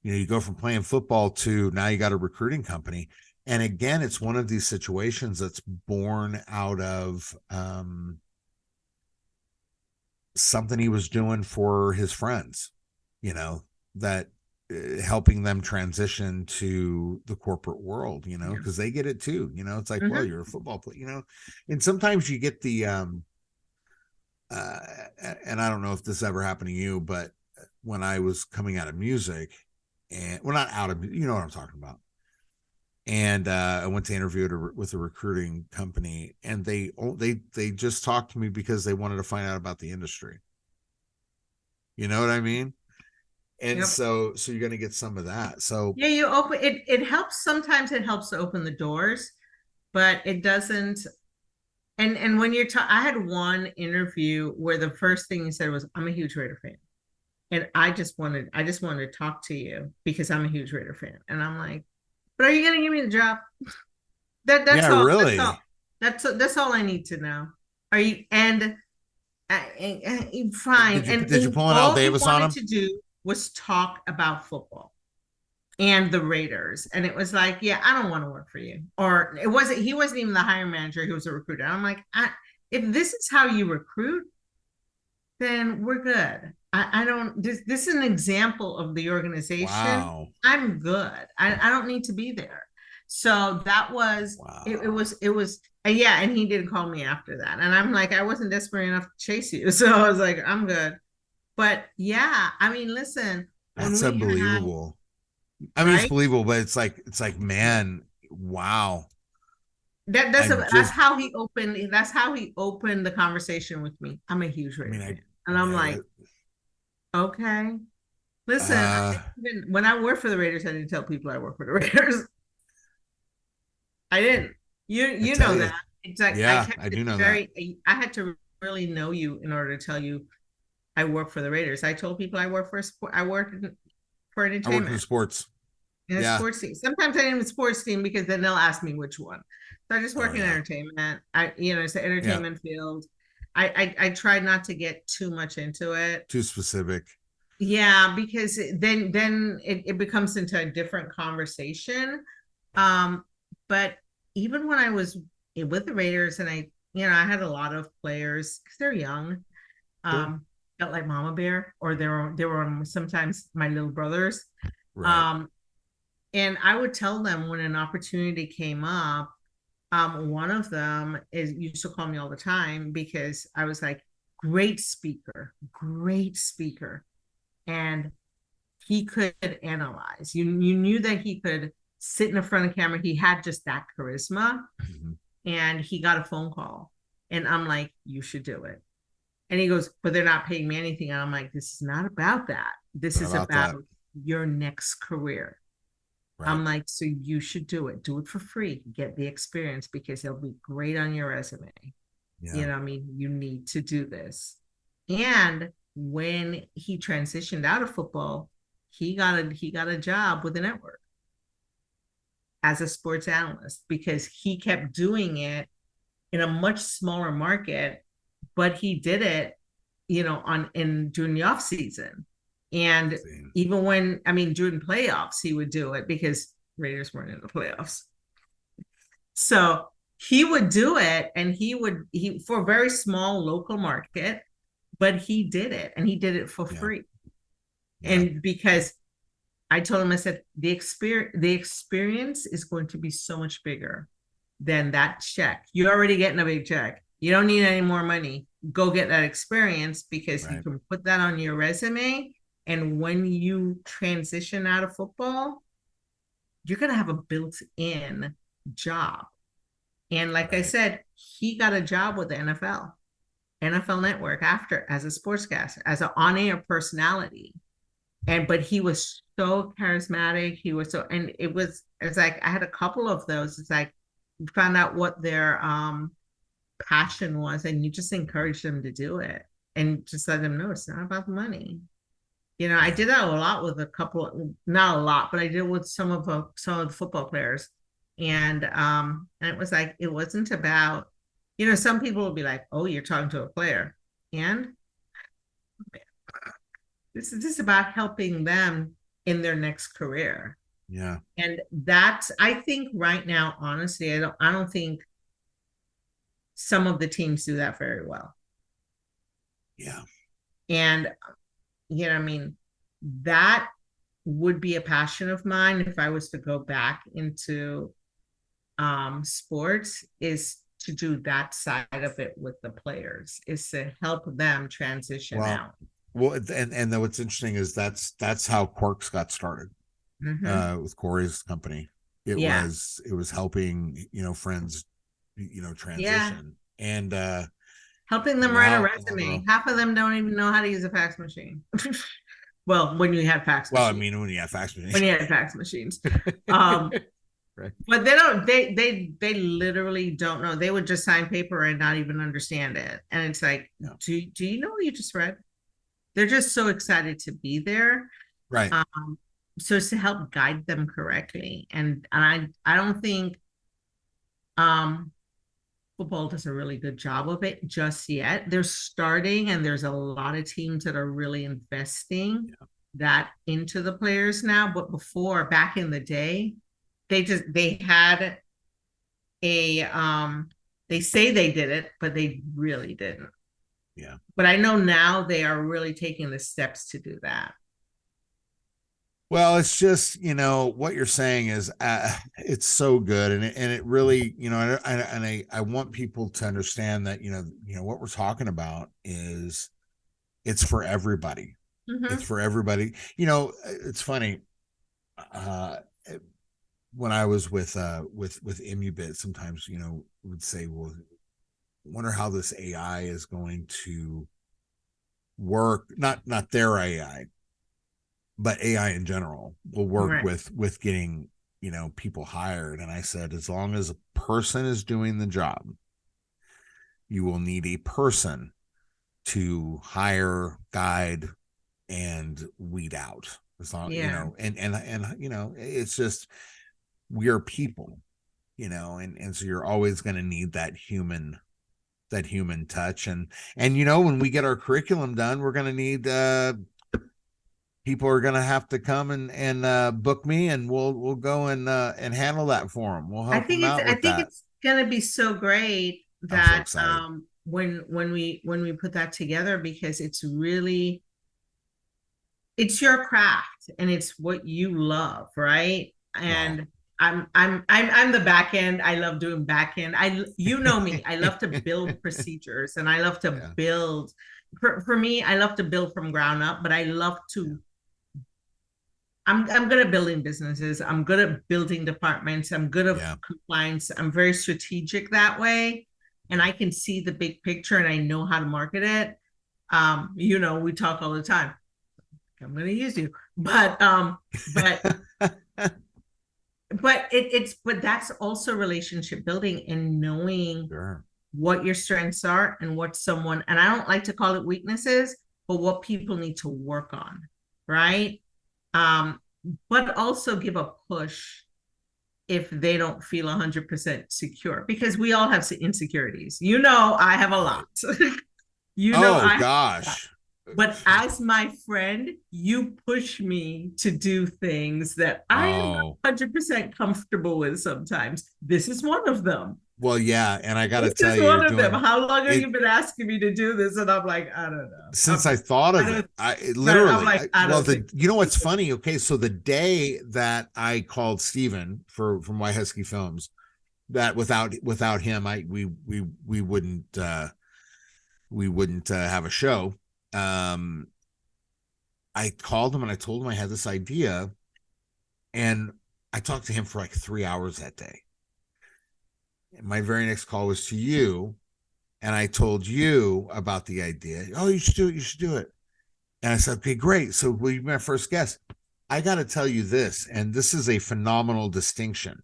you go from playing football to now you got a recruiting company. And again, it's one of these situations that's born out of something he was doing for his friends, that helping them transition to the corporate world, because they get it too. It's like, well, you're a football player, and sometimes you get the, and I don't know if this ever happened to you, but when I was coming out of music, and well, not out of, you know what I'm talking about. And I went to interview with a recruiting company, and they just talked to me because they wanted to find out about the industry. You know what I mean? And so you're going to get some of that. So yeah, you open it. It helps. Sometimes it helps to open the doors, but it doesn't. And when you're I had one interview where the first thing he said was, "I'm a huge Raider fan, and I just wanted to talk to you because I'm a huge Raider fan." And I'm like, "But are you going to give me the job?" That's yeah, all. really. That's all I need to know. Are you and fine? Did you pull an Al Davis on him? To do was talk about football and the Raiders, and it was like, yeah, I don't want to work for you. Or he wasn't even the hiring manager, he was a recruiter. I'm like, if this is how you recruit, then we're good. I don't, this is an example of the organization. Wow. I'm good. I don't need to be there. So that was, wow. It was, yeah. And he didn't call me after that. And I'm like, I wasn't desperate enough to chase you. So I was like, I'm good. But yeah, I mean, listen, that's unbelievable. I mean, right? It's believable, but it's like, man, wow. That's how he opened. That's how he opened the conversation with me. I'm a huge Raider fan, and I'm like, okay, listen. When I worked for the Raiders, I didn't tell people I work for the Raiders. I didn't. You know that. It's like, yeah, I do know that. I had to really know you in order to tell you I work for the Raiders. I told people I work for sport. I work for entertainment. I work in sports. In a sports team. Sometimes I name a sports team because then they'll ask me which one. So I just work in entertainment. It's the entertainment field. I try not to get too much into it. Too specific. Yeah, because then it becomes into a different conversation. But even when I was with the Raiders, and I had a lot of players because they're young. Felt like Mama Bear, or they were sometimes my little brothers. Right. And I would tell them when an opportunity came up, one of them used to call me all the time because I was like, great speaker. And he could analyze. You knew that he could sit in front of camera. He had just that charisma. Mm-hmm. And he got a phone call. And I'm like, you should do it. And he goes, but they're not paying me anything. And I'm like, this is not about that. This is about your next career. Right. I'm like, so you should do it. Do it for free. Get the experience because it'll be great on your resume. Yeah. You need to do this. And when he transitioned out of football, he got a job with the network as a sports analyst because he kept doing it in a much smaller market, but he did it, during the off season. And even during playoffs, he would do it because Raiders weren't in the playoffs. So he would do it, and he for a very small local market, but he did it, and he did it for free. Yeah. And because I told him, I said, the experience is going to be so much bigger than that check. You're already getting a big check. You don't need any more money. Go get that experience because you can put that on your resume. And when you transition out of football, you're going to have a built-in job. And like I said, he got a job with the NFL Network as a sportscaster, as an on-air personality. But he was so charismatic. It's like, I had a couple of those. It's like, you found out what their passion was, and you just encouraged them to do it and just let them know it's not about the money. I did that a lot with not a lot, but I did with some of the football players. And it was like, it wasn't about, some people would be like, oh, you're talking to a player. And This is about helping them in their next career. Yeah. And that's, I think right now, honestly, I don't think some of the teams do that very well. Yeah. And, I mean, that would be a passion of mine if I was to go back into sports, is to do that side of it with the players, is to help them transition out. Well, and what's interesting is that's how Quarks got started, with Corey's company. It was helping, friends, transition, and helping them write a resume. Half of them don't even know how to use a fax machine. Well, when you had fax machines. Well, I mean, when you had fax machines. When you had fax machines. Right. But they literally don't know. They would just sign paper and not even understand it. And it's like, do you know what you just read? They're just so excited to be there. Right. So it's to help guide them correctly. And I don't think football does a really good job of it just yet. They're starting, and there's a lot of teams that are really investing that into the players now. But before, back in the day, they had a they say they did it, but they really didn't. Yeah. But I know now they are really taking the steps to do that. Well, it's just, what you're saying is it's so good. And it really, I want people to understand that, what we're talking about is it's for everybody. Mm-hmm. It's for everybody. It's funny. When I was with Immubit, sometimes, would say, well, wonder how this AI is going to work. Not their AI, but AI in general will work with getting, people hired. And I said, as long as a person is doing the job, you will need a person to hire, guide, and weed out. As long, and it's just, we are people, and so you're always going to need that human touch. And when we get our curriculum done, we're going to need, people are going to have to come and book me, and we'll go and handle that for them. We'll help them out with that. I think it's going to be so great that when we put that together, because it's really, it's your craft and it's what you love, right? And wow. I'm the back end. I love doing back end. You know me. I love to build procedures, and I love to build. For me, I love to build from ground up, but I love to. I'm good at building businesses. I'm good at building departments. I'm good at compliance. I'm very strategic that way, and I can see the big picture, and I know how to market it. We talk all the time. I'm going to use you, but that's also relationship building, and knowing what your strengths are and what someone, and I don't like to call it weaknesses, but what people need to work on, right? But also give a push if they don't feel 100% secure, because we all have insecurities. I have a lot. Gosh. But as my friend, you push me to do things that I am not 100% comfortable with sometimes. This is one of them. Well, yeah, and I got to tell you, this is one of them. How long have you been asking me to do this? And I'm like, I don't know. Since I thought of it, I literally. You know what's funny? Okay, so the day that I called Steven from White Husky Films, that without him, we wouldn't have a show. I called him and I told him I had this idea, and I talked to him for like 3 hours that day. And my very next call was to you, and I told you about the idea. Oh, you should do it. You should do it. And I said, okay, great. So will you be my first guest? I got to tell you this, and this is a phenomenal distinction.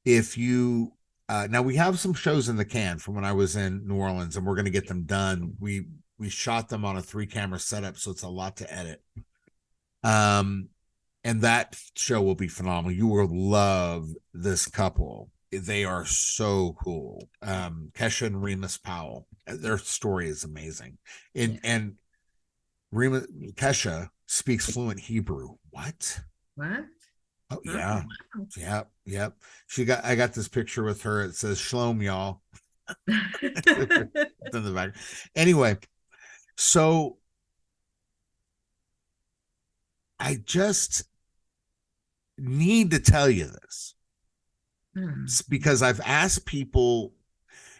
If you, now we have some shows in the can from when I was in New Orleans, and we're going to get them done. We shot them on a 3-camera setup, so it's a lot to edit. And that show will be phenomenal. You will love this couple. They are so cool. Kesha and Remus Powell. Their story is amazing. And Rima Kesha speaks fluent Hebrew. What? What? Oh Oh, yeah. wow. Yep. Yep. I got this picture with her. It says Shalom, y'all. It's in the back. Anyway, so I just need to tell you this. It's because I've asked people,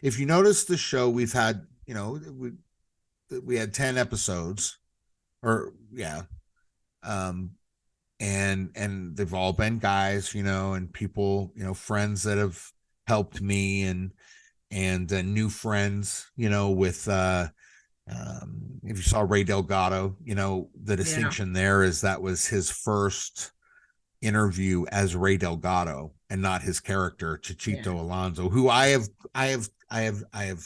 if you notice the show, we've had, we had 10 episodes, or yeah. And they've all been guys, and people, friends that have helped me, and new friends, with if you saw Ray Delgado, the distinction there is that was his first interview as Ray Delgado and not his character Chichito Alonso, who I have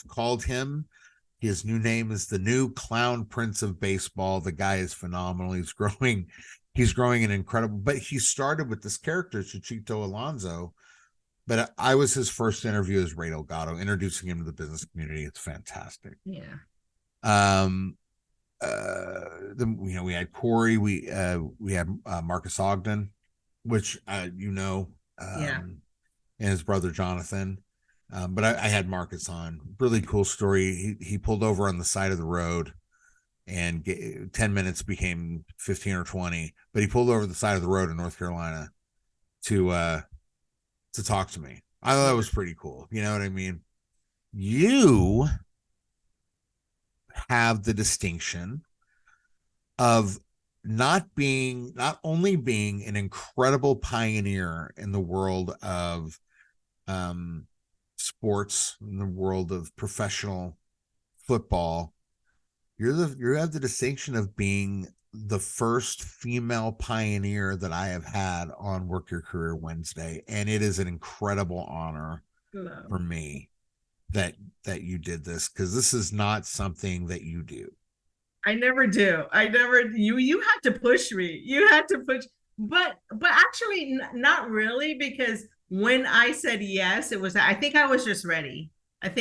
called him. His new name is the new Clown Prince of Baseball. The guy is phenomenal. He's growing an incredible, but he started with this character, Chichito Alonso. But I was his first interview as Ray Delgado, introducing him to the business community. It's fantastic. Yeah. We had Corey, we had Marcus Ogden, which and his brother Jonathan. But I had Marcus on. Really cool story. He pulled over on the side of the road, and 10 minutes became 15 or 20. But he pulled over the side of the road in North Carolina to talk to me. I thought that was pretty cool. You know what I mean? You have the distinction of not only being an incredible pioneer in the world of sports, in the world of professional football, you have the distinction of being the first female pioneer that I have had on Work Your Career Wednesday, and it is an incredible honor for me that you did this, because this is not something that you do. I never do. You had to push me. You had to push, but actually not really, because when I said yes, I think I was just ready. Yeah.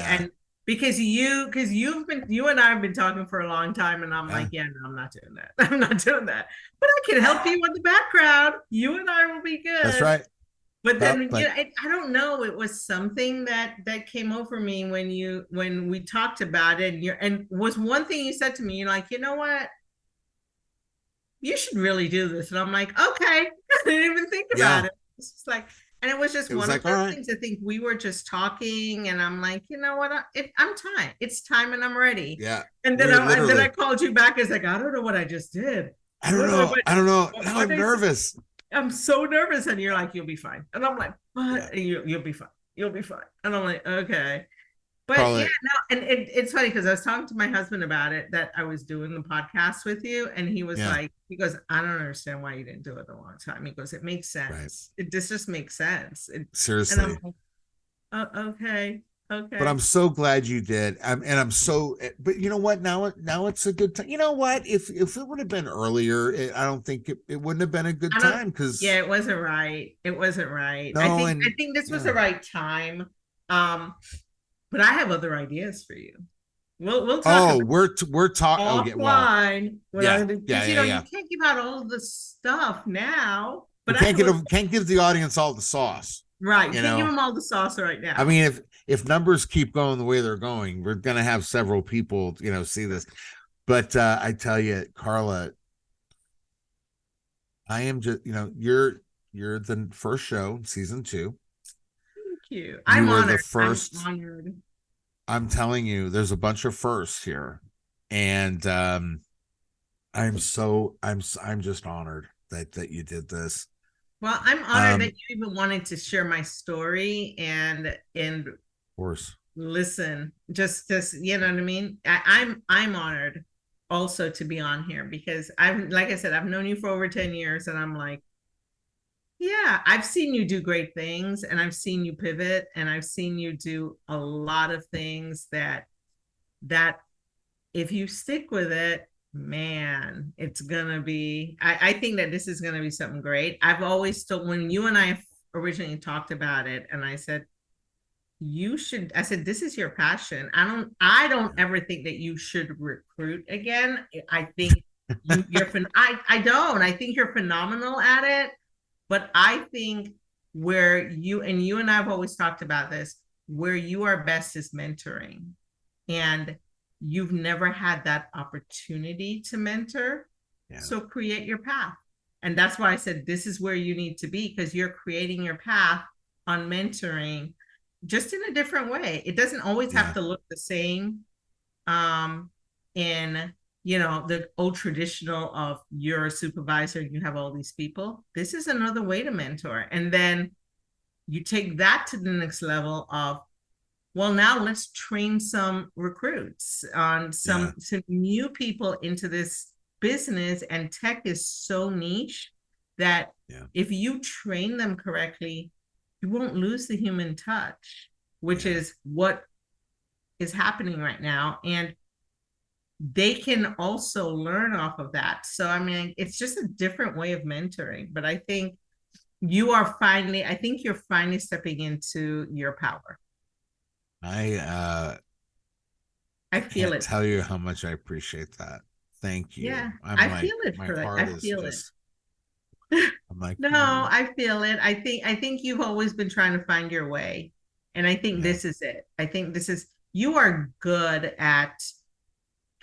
And because you and I have been talking for a long time, and I'm like, yeah, no, I'm not doing that. I'm not doing that. But I can help you with the background. You and I will be good. That's right. But then I don't know. It was something that came over me when we talked about it, and was one thing you said to me. You're like, you know what? You should really do this, and I'm like, okay. I didn't even think about it. It's just like, and it was just one of those things. I think we were just talking, and I'm like, you know what? I'm time. It's time, and I'm ready. Yeah. And then I called you back. It's like, I don't know what I just did. I don't know. Now I'm nervous. I'm so nervous. And you're like, you'll be fine. And I'm like, but you'll be fine. You'll be fine. And I'm like, okay. But and it's funny, because I was talking to my husband about it, that I was doing the podcast with you, and he was like, he goes, I don't understand why you didn't do it a long time. He goes, it makes sense. Right. This just makes sense. Seriously. And I'm like, okay. But I'm so glad you did. But you know what? Now it's a good time. You know what? If it would have been earlier, I don't think it wouldn't have been a good time, because it wasn't right. It wasn't right. No, I think this was the right time. But I have other ideas for you. We'll talk. We're talking offline. You can't give out all the stuff now. But can't give the audience all the sauce. Right. Can't give them all the sauce right now. I mean, if numbers keep going the way they're going, we're going to have several people, see this. But I tell you, Karla, I am just, you're the first show, season 2. Thank you. I'm honored. The first. I'm honored. I'm telling you, there's a bunch of firsts here, and I'm just honored that you did this. Well, I'm honored that you even wanted to share my story and of course listen. Just you know what I mean? I'm honored also to be on here, because like I said, I've known you for over 10 years, and I'm like, yeah, I've seen you do great things, and I've seen you pivot, and I've seen you do a lot of things that if you stick with it, man, it's gonna be, I think that this is gonna be something great. I've always told, when you and I originally talked about it, and I said, I said, this is your passion. I don't ever think that you should recruit again. I think I think you're phenomenal at it, but I think where you and I've always talked about this, where you are best is mentoring. And you've never had that opportunity to mentor. Yeah. So create your path. And that's why I said, this is where you need to be, because you're creating your path on mentoring just in a different way. It doesn't always have to look the same in, the old traditional of you're a supervisor and you have all these people. This is another way to mentor. And then you take that to the next level of, well, now let's train some recruits on some new people into this business. And tech is so niche that if you train them correctly, you won't lose the human touch, which is what is happening right now. And they can also learn off of that. So, I mean, it's just a different way of mentoring. But I think you're finally stepping into your power. I feel it. Tell you how much I appreciate that. Thank you. Yeah, I feel it. I'm like, no, I feel it. I think you've always been trying to find your way. And I think this is it. I think you are good at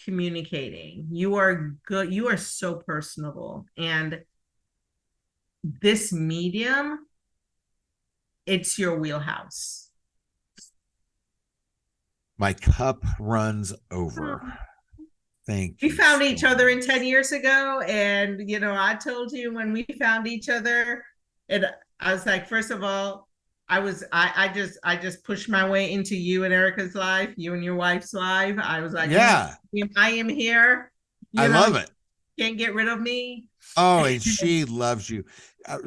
communicating. You are good. You are so personable. And this medium, it's your wheelhouse. My cup runs over. Thank you. We found each other in 10 years ago. And, I told you when we found each other, and I was like, first of all, I just pushed my way into you and Erica's life, you and your wife's life. I was like, I am here. I love it. Can't get rid of me. Oh, and she loves you.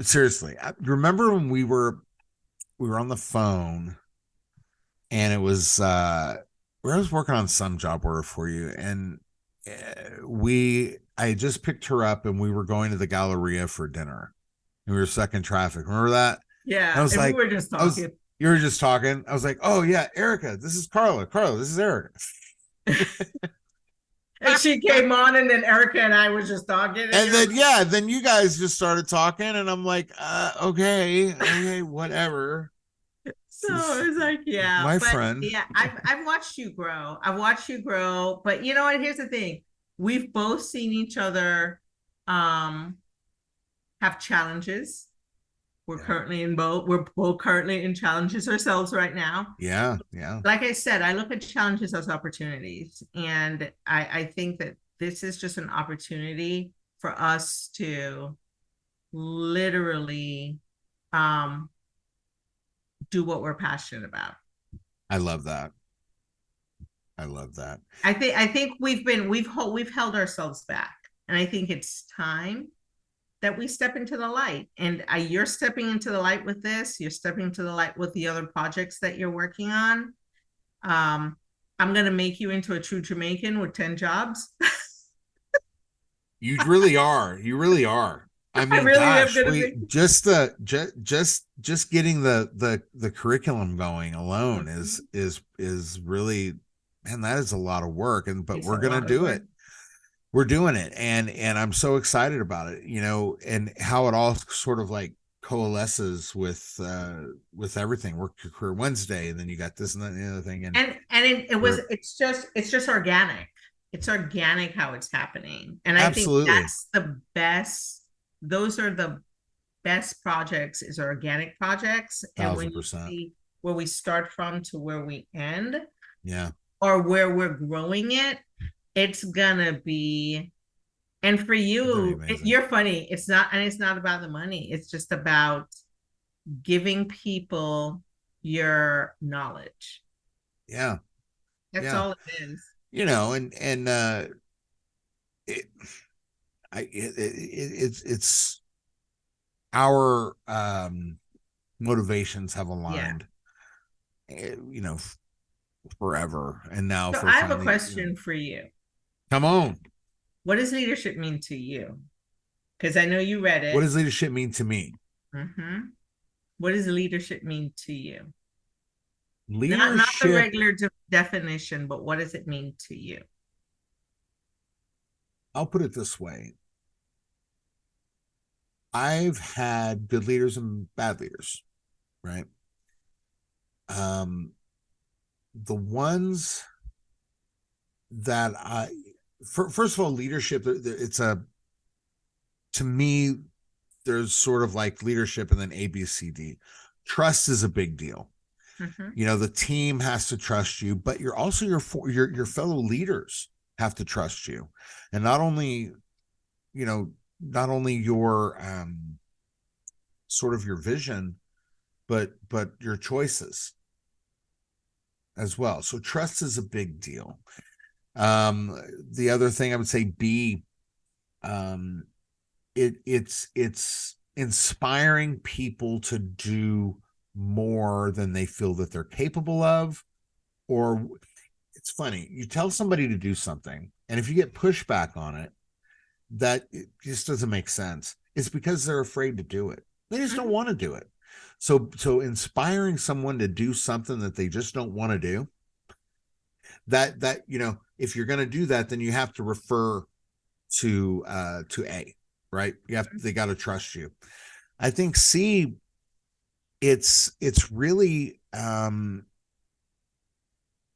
Seriously. I remember when we were on the phone, and it was I was working on some job order for you, and I just picked her up, and we were going to the Galleria for dinner. And we were stuck in traffic. Remember that? Yeah. And I was like, we were just talking. You were just talking. I was like, oh yeah, Erica, this is Karla. Karla, this is Erica. And she came on, and then Erica and I was just talking. And then you guys just started talking, and I'm like, okay, whatever. So it's like, my friend. Yeah, I've watched you grow. But you know what? Here's the thing. We've both seen each other have challenges. We're both currently in challenges ourselves right now. Yeah. Like I said, I look at challenges as opportunities. And I think that this is just an opportunity for us to literally do what we're passionate about. I love that. I think we've held ourselves back, and I think it's time that we step into the light. And you're stepping into the light with this. You're stepping into the light with the other projects that you're working on. I'm gonna make you into a true Jamaican with 10 jobs. You really are. I mean, just getting the curriculum going alone is really, man, that is a lot of work. But we're gonna do it. We're doing it, and I'm so excited about it, and how it all sort of like coalesces with everything. Work Your Career Wednesday, and then you got this and that and the other thing, it's just organic. It's organic how it's happening, and I think that's the best. Those are the best projects, is organic projects, and when you see where we start from to where we end, or where we're growing it. It's gonna be, and for you, you're funny. It's not about the money. It's just about giving people your knowledge. Yeah. That's all it is. It's our motivations have aligned, forever. And now I have a question for you. Come on. What does leadership mean to you? Because I know you read it. What does leadership mean to me? Mm-hmm. What does leadership mean to you? Not the Leadership, regular definition, but what does it mean to you? I'll put it this way. I've had good leaders and bad leaders, right? The ones that first of all, leadership, to me, there's sort of like leadership and then A, B, C, D. Trust is a big deal. Mm-hmm. The team has to trust you, but you're also your fellow leaders have to trust you. And not only your sort of your vision, but your choices as well. So trust is a big deal. The other thing I would say, B, it's inspiring people to do more than they feel that they're capable of. Or it's funny, you tell somebody to do something, and if you get pushback on it, that it just doesn't make sense. It's because they're afraid to do it. They just don't want to do it. So inspiring someone to do something that they just don't want to do, that if you're going to do that, then you have to refer to A, right? They got to trust you. I think C, it's really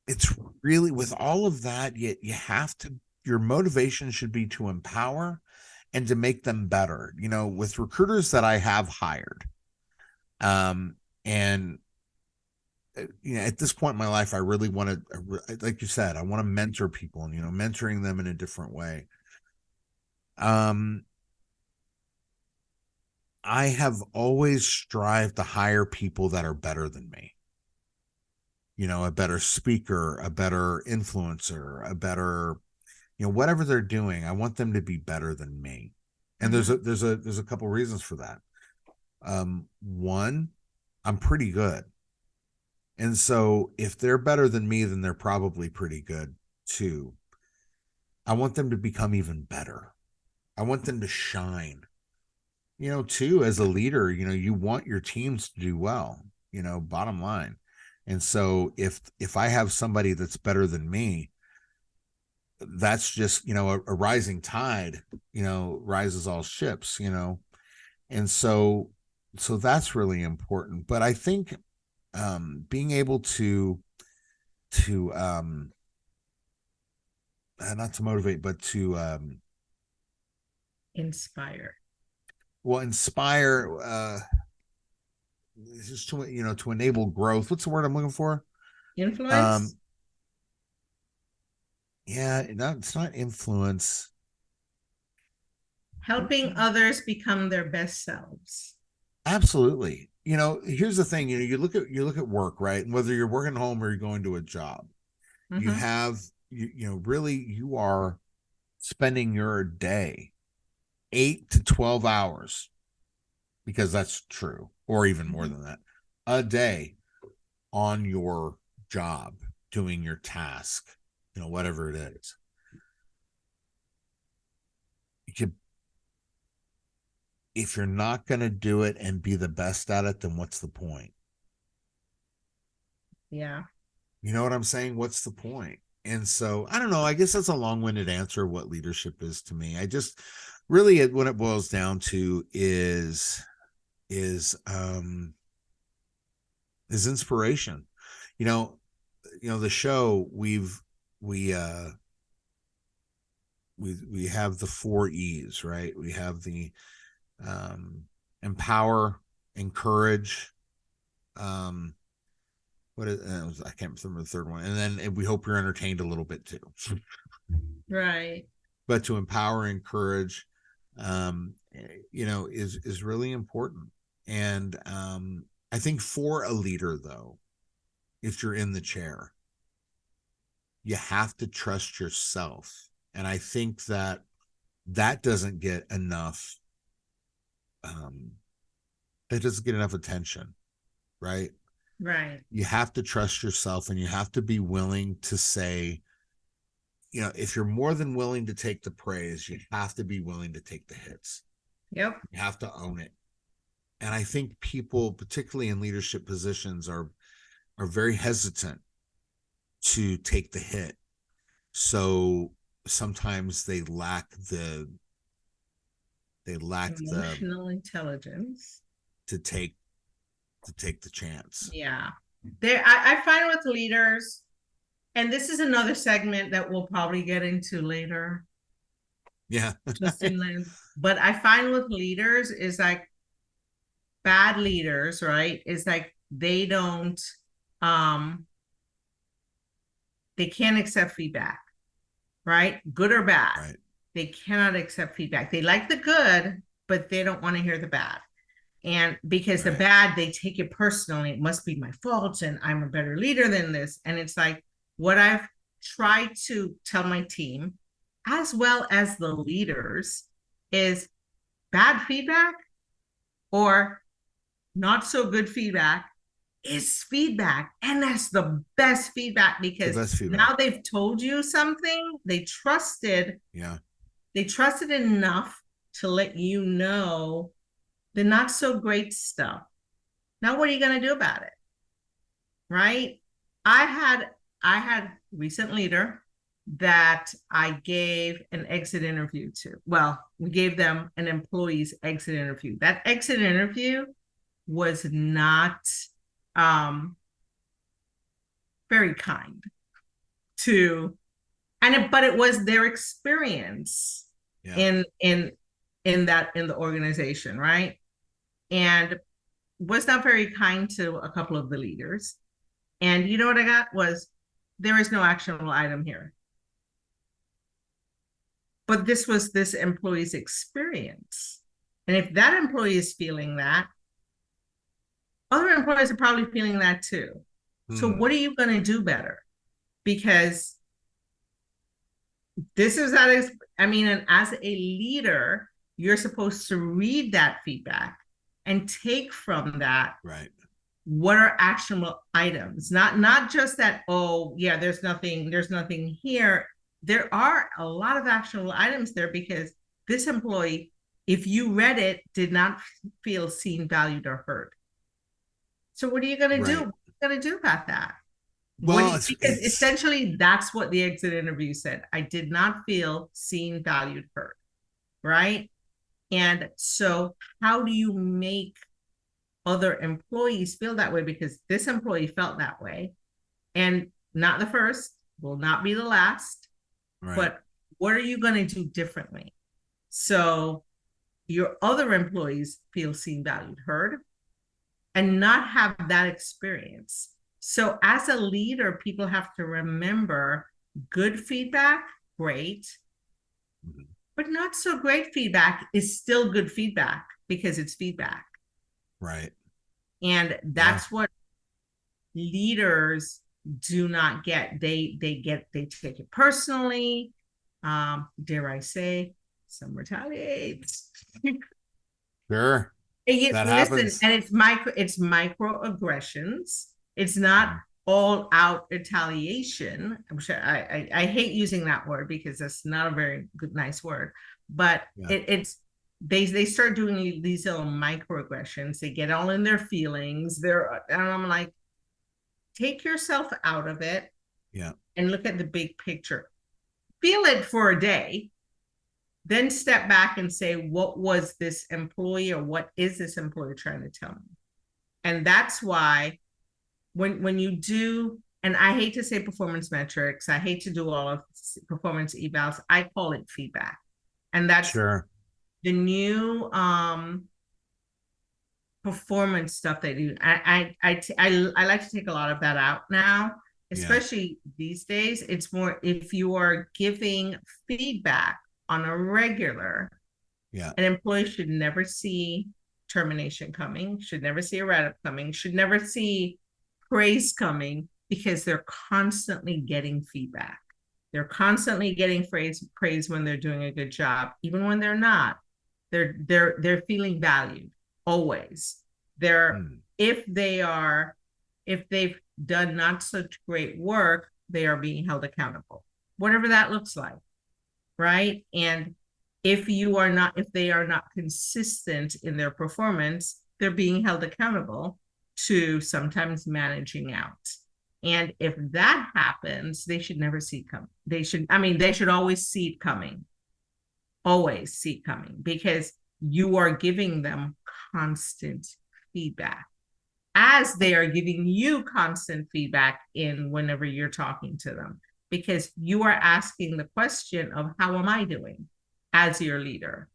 with all of that, you have to, your motivation should be to empower and to make them better. With recruiters that I have hired, and at this point in my life, I really want to, like you said, I want to mentor people and, mentoring them in a different way. I have always strived to hire people that are better than me. A better speaker, a better influencer, a better, whatever they're doing, I want them to be better than me. And there's a couple reasons for that. One, I'm pretty good. And so if they're better than me, then they're probably pretty good too. I want them to become even better. I want them to shine. Too, as a leader, you want your teams to do well, bottom line. And so if I have somebody that's better than me, that's just, a rising tide, rises all ships, and so that's really important. But I think being able to not to motivate, but to inspire. Well, inspire, just to enable growth. What's the word I'm looking for? Influence. Yeah, it's not influence. Helping others become their best selves. Absolutely. Here's the thing. You look at work, right? And whether you're working home or you're going to a job, you have really, you are spending your day 8 to 12 hours, because that's true, or even more than that, a day on your job, doing your task, whatever it is. If you're not going to do it and be the best at it, then what's the point? Yeah. You know what I'm saying? What's the point? And so, I don't know, I guess that's a long-winded answer of what leadership is to me. I just really, what it boils down to is inspiration. The show, we have the 4 E's, right? We have the empower, encourage, I can't remember the third one, and then we hope you're entertained a little bit too. Right. But to empower, encourage, is really important. And I think for a leader, though, if you're in the chair, you have to trust yourself. And I think that doesn't get enough attention, right? Right. You have to trust yourself, and you have to be willing to say, if you're more than willing to take the praise, you have to be willing to take the hits. Yep. You have to own it. And I think people, particularly in leadership positions, are are very hesitant to take the hit. So sometimes they lack the Emotional intelligence to take the chance. Yeah. I find with leaders, and this is another segment that we'll probably get into later. Yeah. Just in but I find with leaders is like bad leaders, right? Is like they don't they can't accept feedback, right? Good or bad. Right. They cannot accept feedback. They like the good, but they don't want to hear the bad. And because the bad, they take it personally. It must be my fault, and I'm a better leader than this. And it's like what I've tried to tell my team, as well as the leaders, is bad feedback or not so good feedback is feedback. And that's the best feedback, because now they've told you something. They trusted enough to let you know the not so great stuff. Now, what are you going to do about it? Right? I had recent leader that I gave an exit interview to. Well, we gave them an employee's exit interview. That exit interview was not very kind to, but it was their experience in the organization, right? And was not very kind to a couple of the leaders. And you know what I got was, there is no actionable item here. But this was this employee's experience. And if that employee is feeling that, other employees are probably feeling that too. So what are you going to do better? Because this is that, and as a leader, you're supposed to read that feedback and take from that what are actionable items. Not just that, oh yeah, there's nothing here. There are a lot of actionable items there, because this employee, if you read it, did not feel seen, valued, or heard. So what are you going to do? What are you going to do about that? Well, because essentially that's what the exit interview said. I did not feel seen, valued, heard. Right? And so how do you make other employees feel that way? Because this employee felt that way, and not the first, will not be the last, but what are you going to do differently so your other employees feel seen, valued, heard, and not have that experience? So as a leader, people have to remember good feedback, great, but not so great feedback is still good feedback, because it's feedback. Right. And that's what leaders do not get. They take it personally. Dare I say, some retaliate. Sure. That happens. And it's microaggressions. It's not all out retaliation. I hate using that word, because that's not a very good, nice word, but they start doing these little microaggressions. They get all in their feelings. And I'm like, take yourself out of it. Yeah. And look at the big picture. Feel it for a day. Then step back and say, what was this employee, or what is this employer trying to tell me? And that's why when you do, and I hate to say performance metrics, I hate to do all of performance evals, I call it feedback. And that's the new performance stuff they do. I like to take a lot of that out now, especially these days. It's more, if you are giving feedback on a regular, an employee should never see termination coming, should never see a write-up coming, should never see praise coming, because they're constantly getting feedback. They're constantly getting praise when they're doing a good job. Even when they're not, they're feeling valued always. If they've done not such great work, they are being held accountable, whatever that looks like. Right? And if they are not consistent in their performance, they're being held accountable to sometimes managing out. And if that happens, they should never see it coming. They should always see it coming. Always see it coming, because you are giving them constant feedback as they are giving you constant feedback in whenever you're talking to them, because you are asking the question of how am I doing as your leader?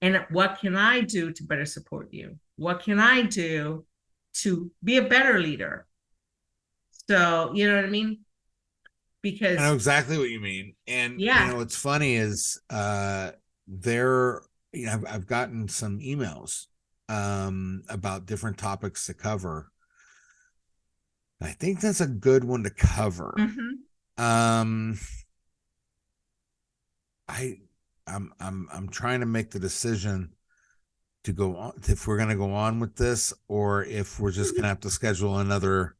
And what can I do to better support you? What can I do to be a better leader? So, you know what I mean? Because I know exactly what you mean. And yeah, what's funny is I've gotten some emails about different topics to cover. I think that's a good one to cover. I'm trying to make the decision to go on, if we're going to go on with this, or if we're just going to have to schedule another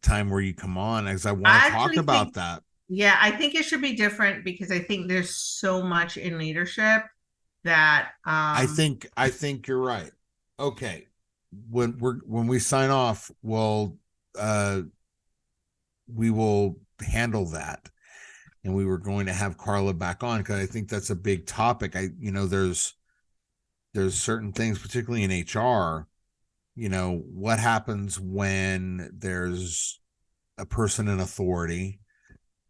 time where you come on, because I want to talk about that. Yeah, I think it should be different, because I think there's so much in leadership that I think you're right. Okay. When we sign off, we will handle that. And we were going to have Karla back on, because I think that's a big topic. There's certain things, particularly in HR, what happens when there's a person in authority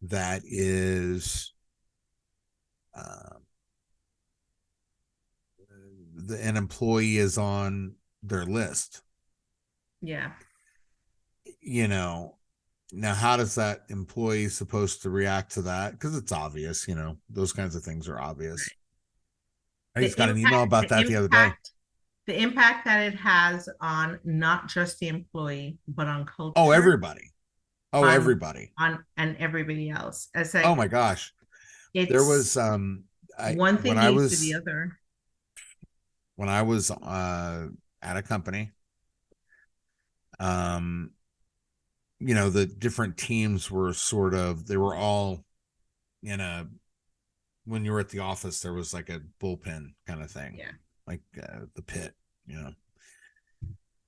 that is an employee is on their list. Yeah. Now how does that employee supposed to react to that? Because it's obvious, those kinds of things are obvious. Right. I just got an email about that the other day. The impact that it has on not just the employee, but on culture. Oh, everybody. And everybody else. Oh my gosh. There was one thing leads to the other. When I was at a company, the different teams were they were all when you were at the office, there was like a bullpen kind of thing. Yeah. Like the pit,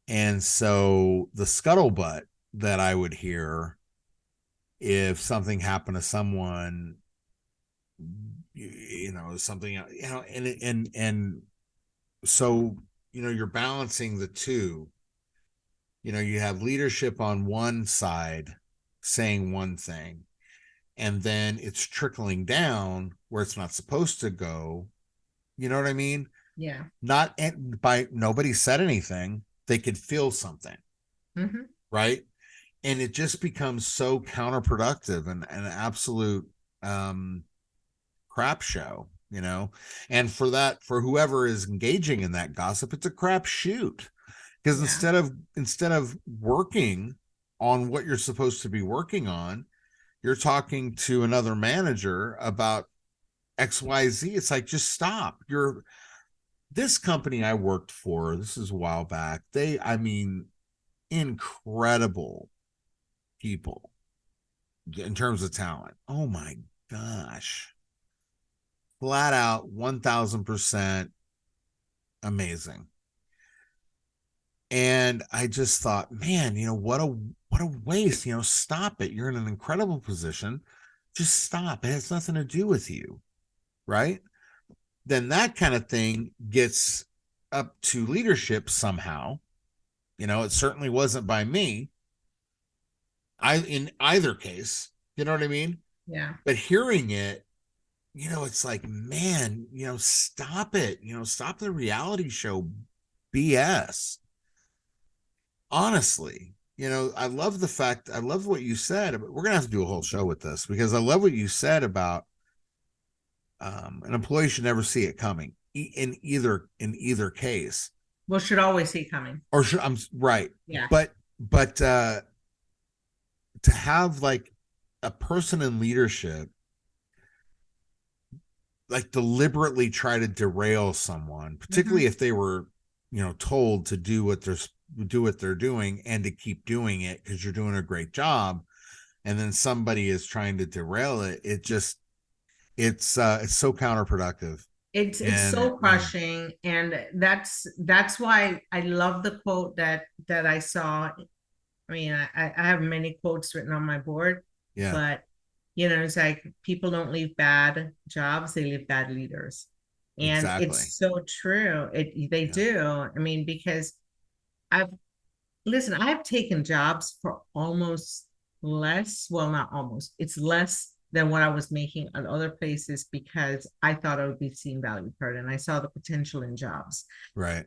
And so the scuttlebutt that I would hear if something happened to someone, something, and so, you're balancing the two. You have leadership on one side saying one thing, and then it's trickling down where it's not supposed to go. You know what I mean? Yeah. Nobody said anything. They could feel something. Mm-hmm. Right. And it just becomes so counterproductive and an absolute crap show, and for whoever is engaging in that gossip, it's a crap shoot. Because instead of working on what you're supposed to be working on, you're talking to another manager about XYZ. It's like, just stop. This company I worked for, this is a while back, incredible people in terms of talent. Oh my gosh. Flat out 1000% amazing. And I just thought, man, what a waste. Stop it. You're in an incredible position. Just stop. It has nothing to do with you. Right? Then that kind of thing gets up to leadership somehow. It certainly wasn't by me. In either case, you know what I mean? Yeah. But hearing it, it's like, man, stop it. Stop the reality show BS. Honestly, I love what you said. We're going to have to do a whole show with this, because I love what you said about an employee should never see it coming in either case. Well, should always see it coming. Or I'm right. Yeah. But to have like a person in leadership like deliberately try to derail someone, particularly if they were, told to do what they're doing and to keep doing it because you're doing a great job, and then somebody is trying to derail it. It's so counterproductive. It's And so crushing, and that's why I love the quote that I saw. I mean, I have many quotes written on my board, yeah, but it's like people don't leave bad jobs, they leave bad leaders. And exactly. it's so true. They do. I mean, because I've I've taken jobs for almost less, well, not almost, it's less than what I was making at other places because I thought I would be seen, valued, heard, and I saw the potential in jobs. Right.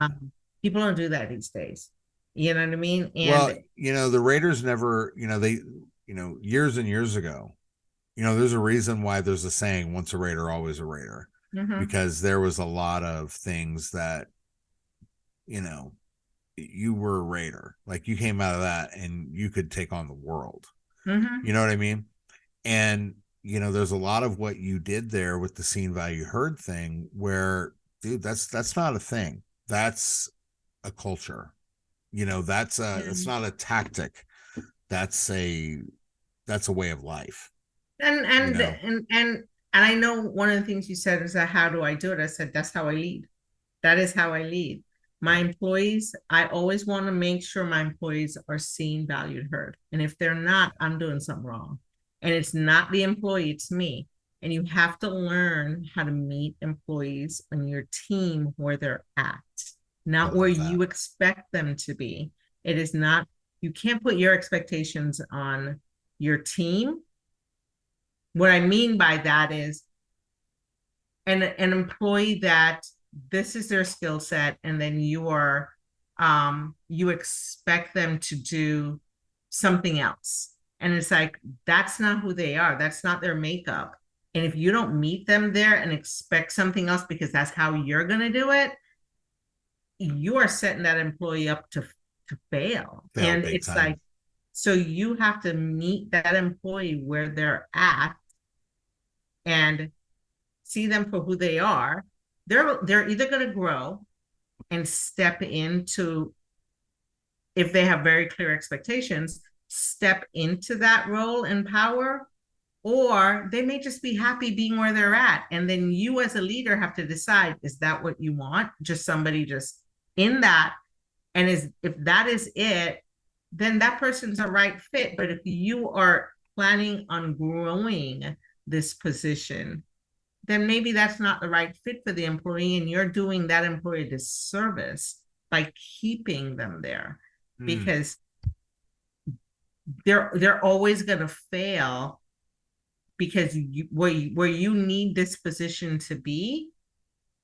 People don't do that these days. You know what I mean? Well, And the Raiders never, they, years and years ago, there's a reason why there's a saying, once a Raider, always a Raider, because there was a lot of things that, you were a Raider, like you came out of that and you could take on the world. You know what I mean? And, there's a lot of what you did there with the seen, value, heard thing where, dude, that's not a thing. That's a culture. It's not a tactic. That's a way of life. And I know one of the things you said is that, how do I do it? I said, that's how I lead. That is how I lead. My employees, I always want to make sure my employees are seen, valued, heard. And if they're not, I'm doing something wrong. And it's not the employee, it's me. And you have to learn how to meet employees on your team where they're at, not where you expect them to be. It is not, you can't put your expectations on your team. What I mean by that is an employee that this is their skill set, and then you expect them to do something else. And it's like, that's not who they are. That's not their makeup. And if you don't meet them there and expect something else because that's how you're going to do it, you are setting that employee up to fail. And it's like, so you have to meet that employee where they're at and see them for who they are. They're either going to grow and step into, if they have very clear expectations, step into that role and power, or they may just be happy being where they're at. And then you as a leader have to decide, is that what you want? Just somebody just in that. And if that is it, then that person's a right fit. But if you are planning on growing this position, then maybe that's not the right fit for the employee, and you're doing that employee a disservice by keeping them there, because they're always going to fail, because where you need this position to be,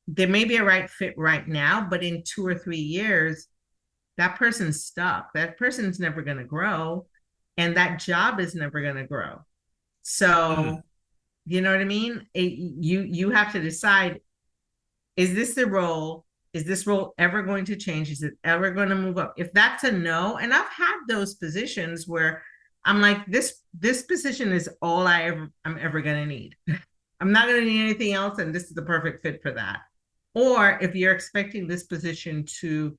there may be a right fit right now, but in 2 or 3 years, that person's stuck. That person's never going to grow, and that job is never going to grow. So, you know what I mean? You have to decide, is this the role? Is this role ever going to change? Is it ever going to move up? If that's a no, and I've had those positions where I'm like, this position is all I'm ever going to need. I'm not going to need anything else, and this is the perfect fit for that. Or if you're expecting this position to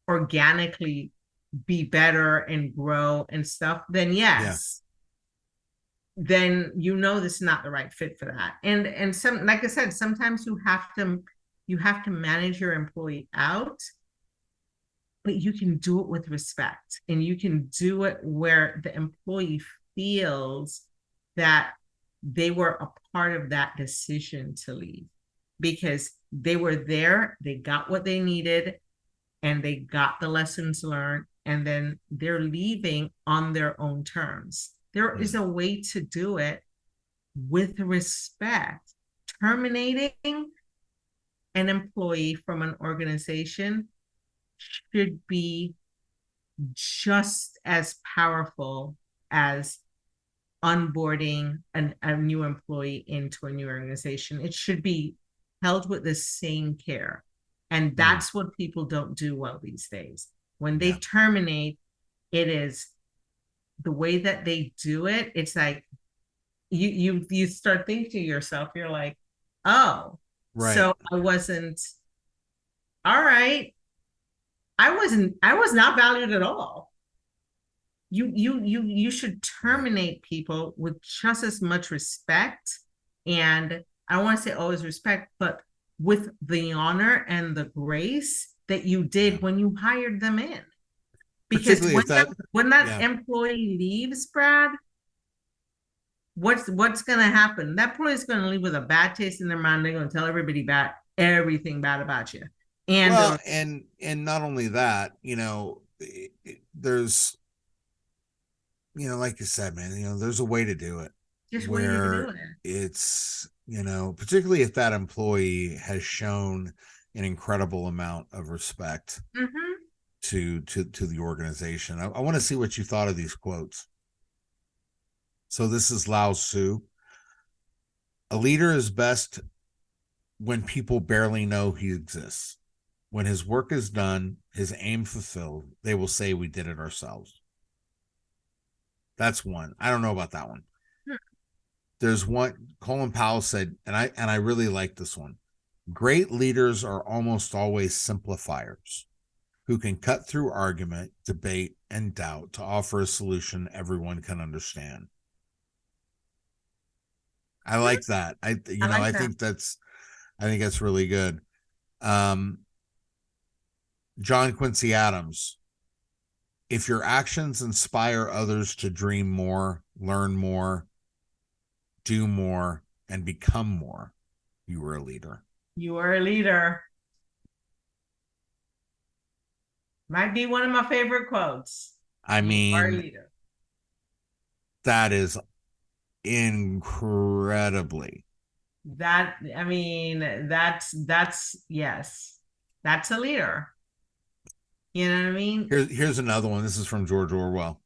organically be better and grow and stuff, then yes. Then this is not the right fit for that. And some, like I said, sometimes you have to manage your employee out, but you can do it with respect, and you can do it where the employee feels that they were a part of that decision to leave, because they were there, they got what they needed, and they got the lessons learned, and then they're leaving on their own terms. There is a way to do it with respect. Terminating an employee from an organization should be just as powerful as onboarding a new employee into a new organization. It should be held with the same care. And that's what people don't do well these days. When they terminate, it is the way that they do it. It's like you start thinking to yourself, you're like, oh, right. So I wasn't, all right. I was not valued at all. You should terminate people with just as much respect. And I don't want to say always respect, but with the honor and the grace that you did when you hired them in. Because when that employee leaves, Brad, what's going to happen? That employee is going to leave with a bad taste in their mouth. They're going to tell everybody everything bad about you. And and not only that, there's, like you said, man, there's a way to do it. Just where it's, particularly if that employee has shown an incredible amount of respect to the organization. I want to see what you thought of these quotes. So this is Lao Tzu. A leader is best when people barely know he exists. When his work is done, his aim fulfilled, they will say we did it ourselves. That's one. I don't know about that one. There's one, Colin Powell said, and I really like this one. Great leaders are almost always simplifiers who can cut through argument, debate, and doubt to offer a solution everyone can understand. I like that. I think that's really good. John Quincy Adams. If your actions inspire others to dream more, learn more, do more, and become more, you are a leader. You are a leader. Might be one of my favorite quotes. I mean, you are a leader. That is incredibly. That's yes. That's a leader. You know what I mean? Here's another one. This is from George Orwell.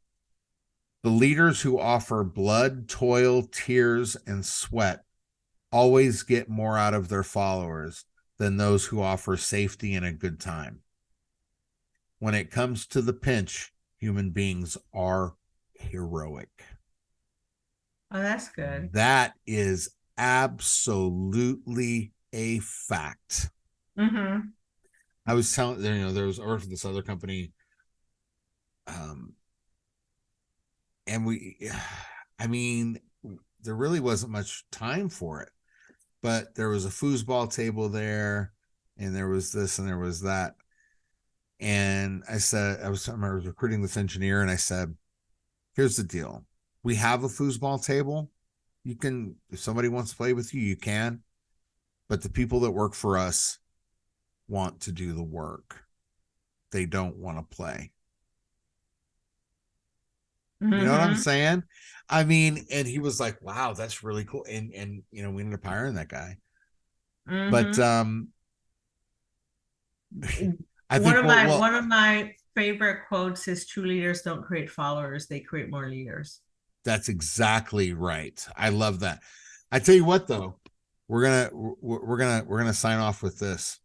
The leaders who offer blood, toil, tears, and sweat always get more out of their followers than those who offer safety and a good time. When it comes to the pinch, human beings are heroic. Oh, that's good. That is absolutely a fact. Mm-hmm. I was telling, there was over for this other company, and there really wasn't much time for it, but there was a foosball table there, and there was this and there was that, and I said, I was recruiting this engineer, and I said, here's the deal: we have a foosball table. You can, if somebody wants to play with you, you can, but the people that work for us want to do the work. They don't want to play. You know what I'm saying? I mean, and he was like, wow, that's really cool. And we ended up hiring that guy. But I think one of my favorite quotes is true leaders don't create followers, they create more leaders. That's exactly right. I love that. I tell you what though, we're gonna sign off with this.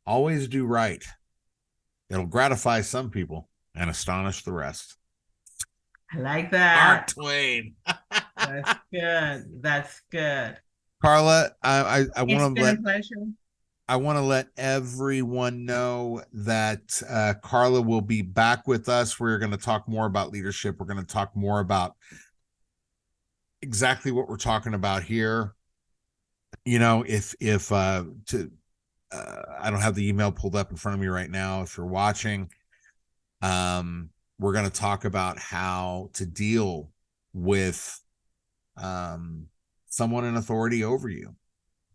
Always do right. It'll gratify some people and astonish the rest. I like that. Mark Twain. That's good. That's good. Karla, I want to let everyone know that Karla will be back with us. We're going to talk more about leadership. We're going to talk more about exactly what we're talking about here. I don't have the email pulled up in front of me right now. If you're watching, we're going to talk about how to deal with someone in authority over you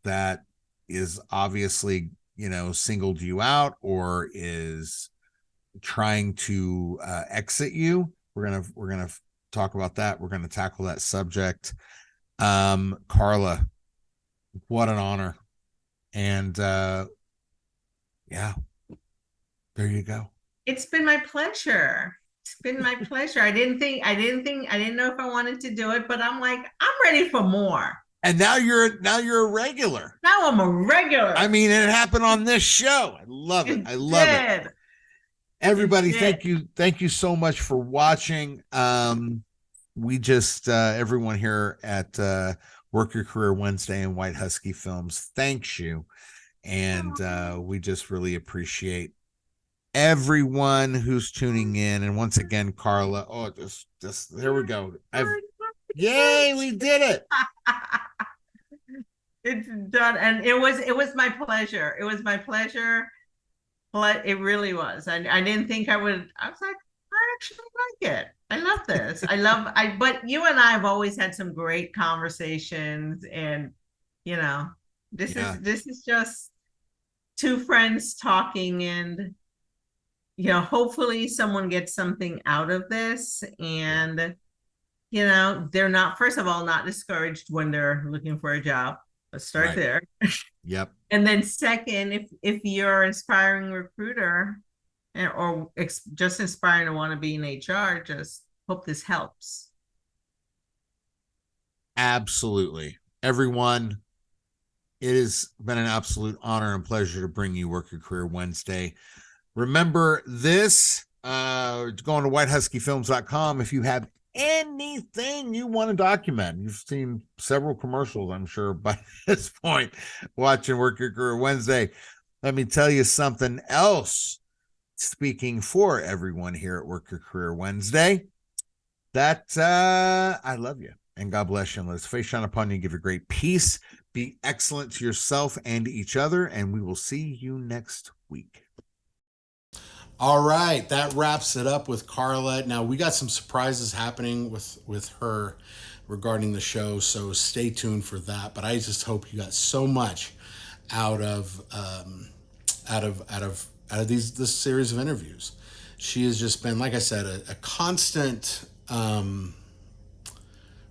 that is obviously, singled you out or is trying to exit you. We're going to talk about that. We're going to tackle that subject. Karla, what an honor. And yeah, there you go. It's been my pleasure. It's been my pleasure. I didn't know if I wanted to do it, but I'm like, I'm ready for more. And now you're a regular. Now I'm a regular. I mean, it happened on this show. I love it. I love it. Everybody, thank you so much for watching. We just everyone here at Work Your Career Wednesday and White Husky Films thanks you, and we just really appreciate everyone who's tuning in. And once again, Karla, just there we go. Yay, we did it. It's John, and it was my pleasure. It was my pleasure. But it really was. I didn't think I would. I was like, I actually like it. I love this. But you and I have always had some great conversations, and you know, this is just two friends talking, and hopefully someone gets something out of this, and they're not, first of all, not discouraged when they're looking for a job. Let's start there. Yep. And then second, if you're an inspiring recruiter or just inspiring to want to be in HR, just hope this helps. Absolutely. Everyone, it has been an absolute honor and pleasure to bring you Work Your Career Wednesday. Remember this, go on to whitehuskyfilms.com if you have anything you want to document. You've seen several commercials, I'm sure, by this point, watching Work Your Career Wednesday. Let me tell you something else, speaking for everyone here at Work Your Career Wednesday, that I love you and God bless you, and let His face shine upon you and give you great peace. Be excellent to yourself and each other, and we will see you next week. All right, that wraps it up with Karla. Now, we got some surprises happening with her regarding the show, so stay tuned for that. But I just hope you got so much out of this series of interviews. She has just been, like I said, a constant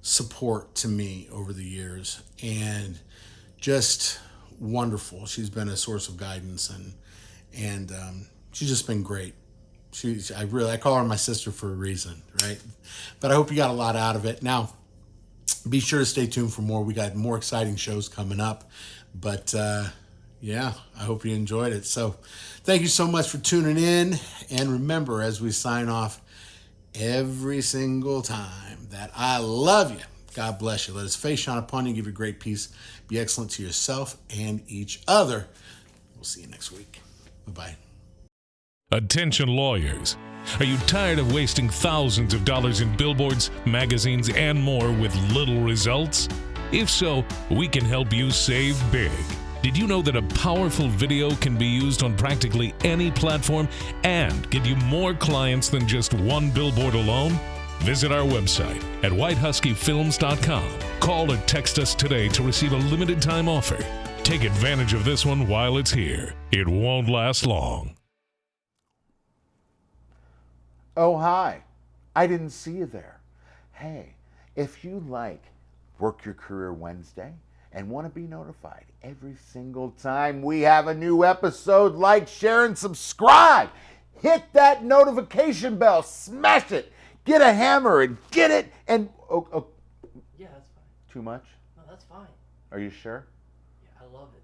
support to me over the years, and just wonderful. She's been a source of guidance, and she's just been great. I call her my sister for a reason, right? But I hope you got a lot out of it. Now, be sure to stay tuned for more. We got more exciting shows coming up. But yeah, I hope you enjoyed it. So thank you so much for tuning in. And remember, as we sign off every single time, that I love you. God bless you. Let His face shine upon you. Give you great peace. Be excellent to yourself and each other. We'll see you next week. Bye-bye. Attention lawyers. Are you tired of wasting thousands of dollars in billboards, magazines, and more with little results? If so, we can help you save big. Did you know that a powerful video can be used on practically any platform and get you more clients than just one billboard alone? Visit our website at whitehuskyfilms.com. Call or text us today to receive a limited time offer. Take advantage of this one while it's here. It won't last long. Oh, hi. I didn't see you there. Hey, if you like Work Your Career Wednesday and want to be notified every single time we have a new episode, like, share, and subscribe. Hit that notification bell. Smash it. Get a hammer and get it. And Yeah, that's fine. Too much? No, that's fine. Are you sure? Yeah, I love it.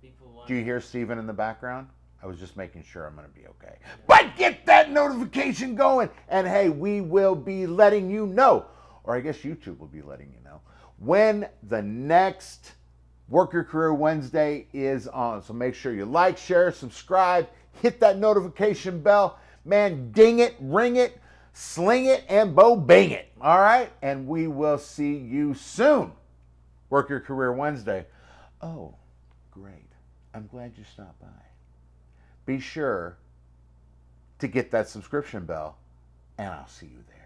People want. Do you hear Steven in the background? I was just making sure I'm going to be okay. But get that notification going. And hey, we will be letting you know, or I guess YouTube will be letting you know, when the next Work Your Career Wednesday is on. So make sure you like, share, subscribe, hit that notification bell. Man, ding it, ring it, sling it, and bo-bang it. All right? And we will see you soon. Work Your Career Wednesday. Oh, great. I'm glad you stopped by. Be sure to get that subscription bell, and I'll see you there.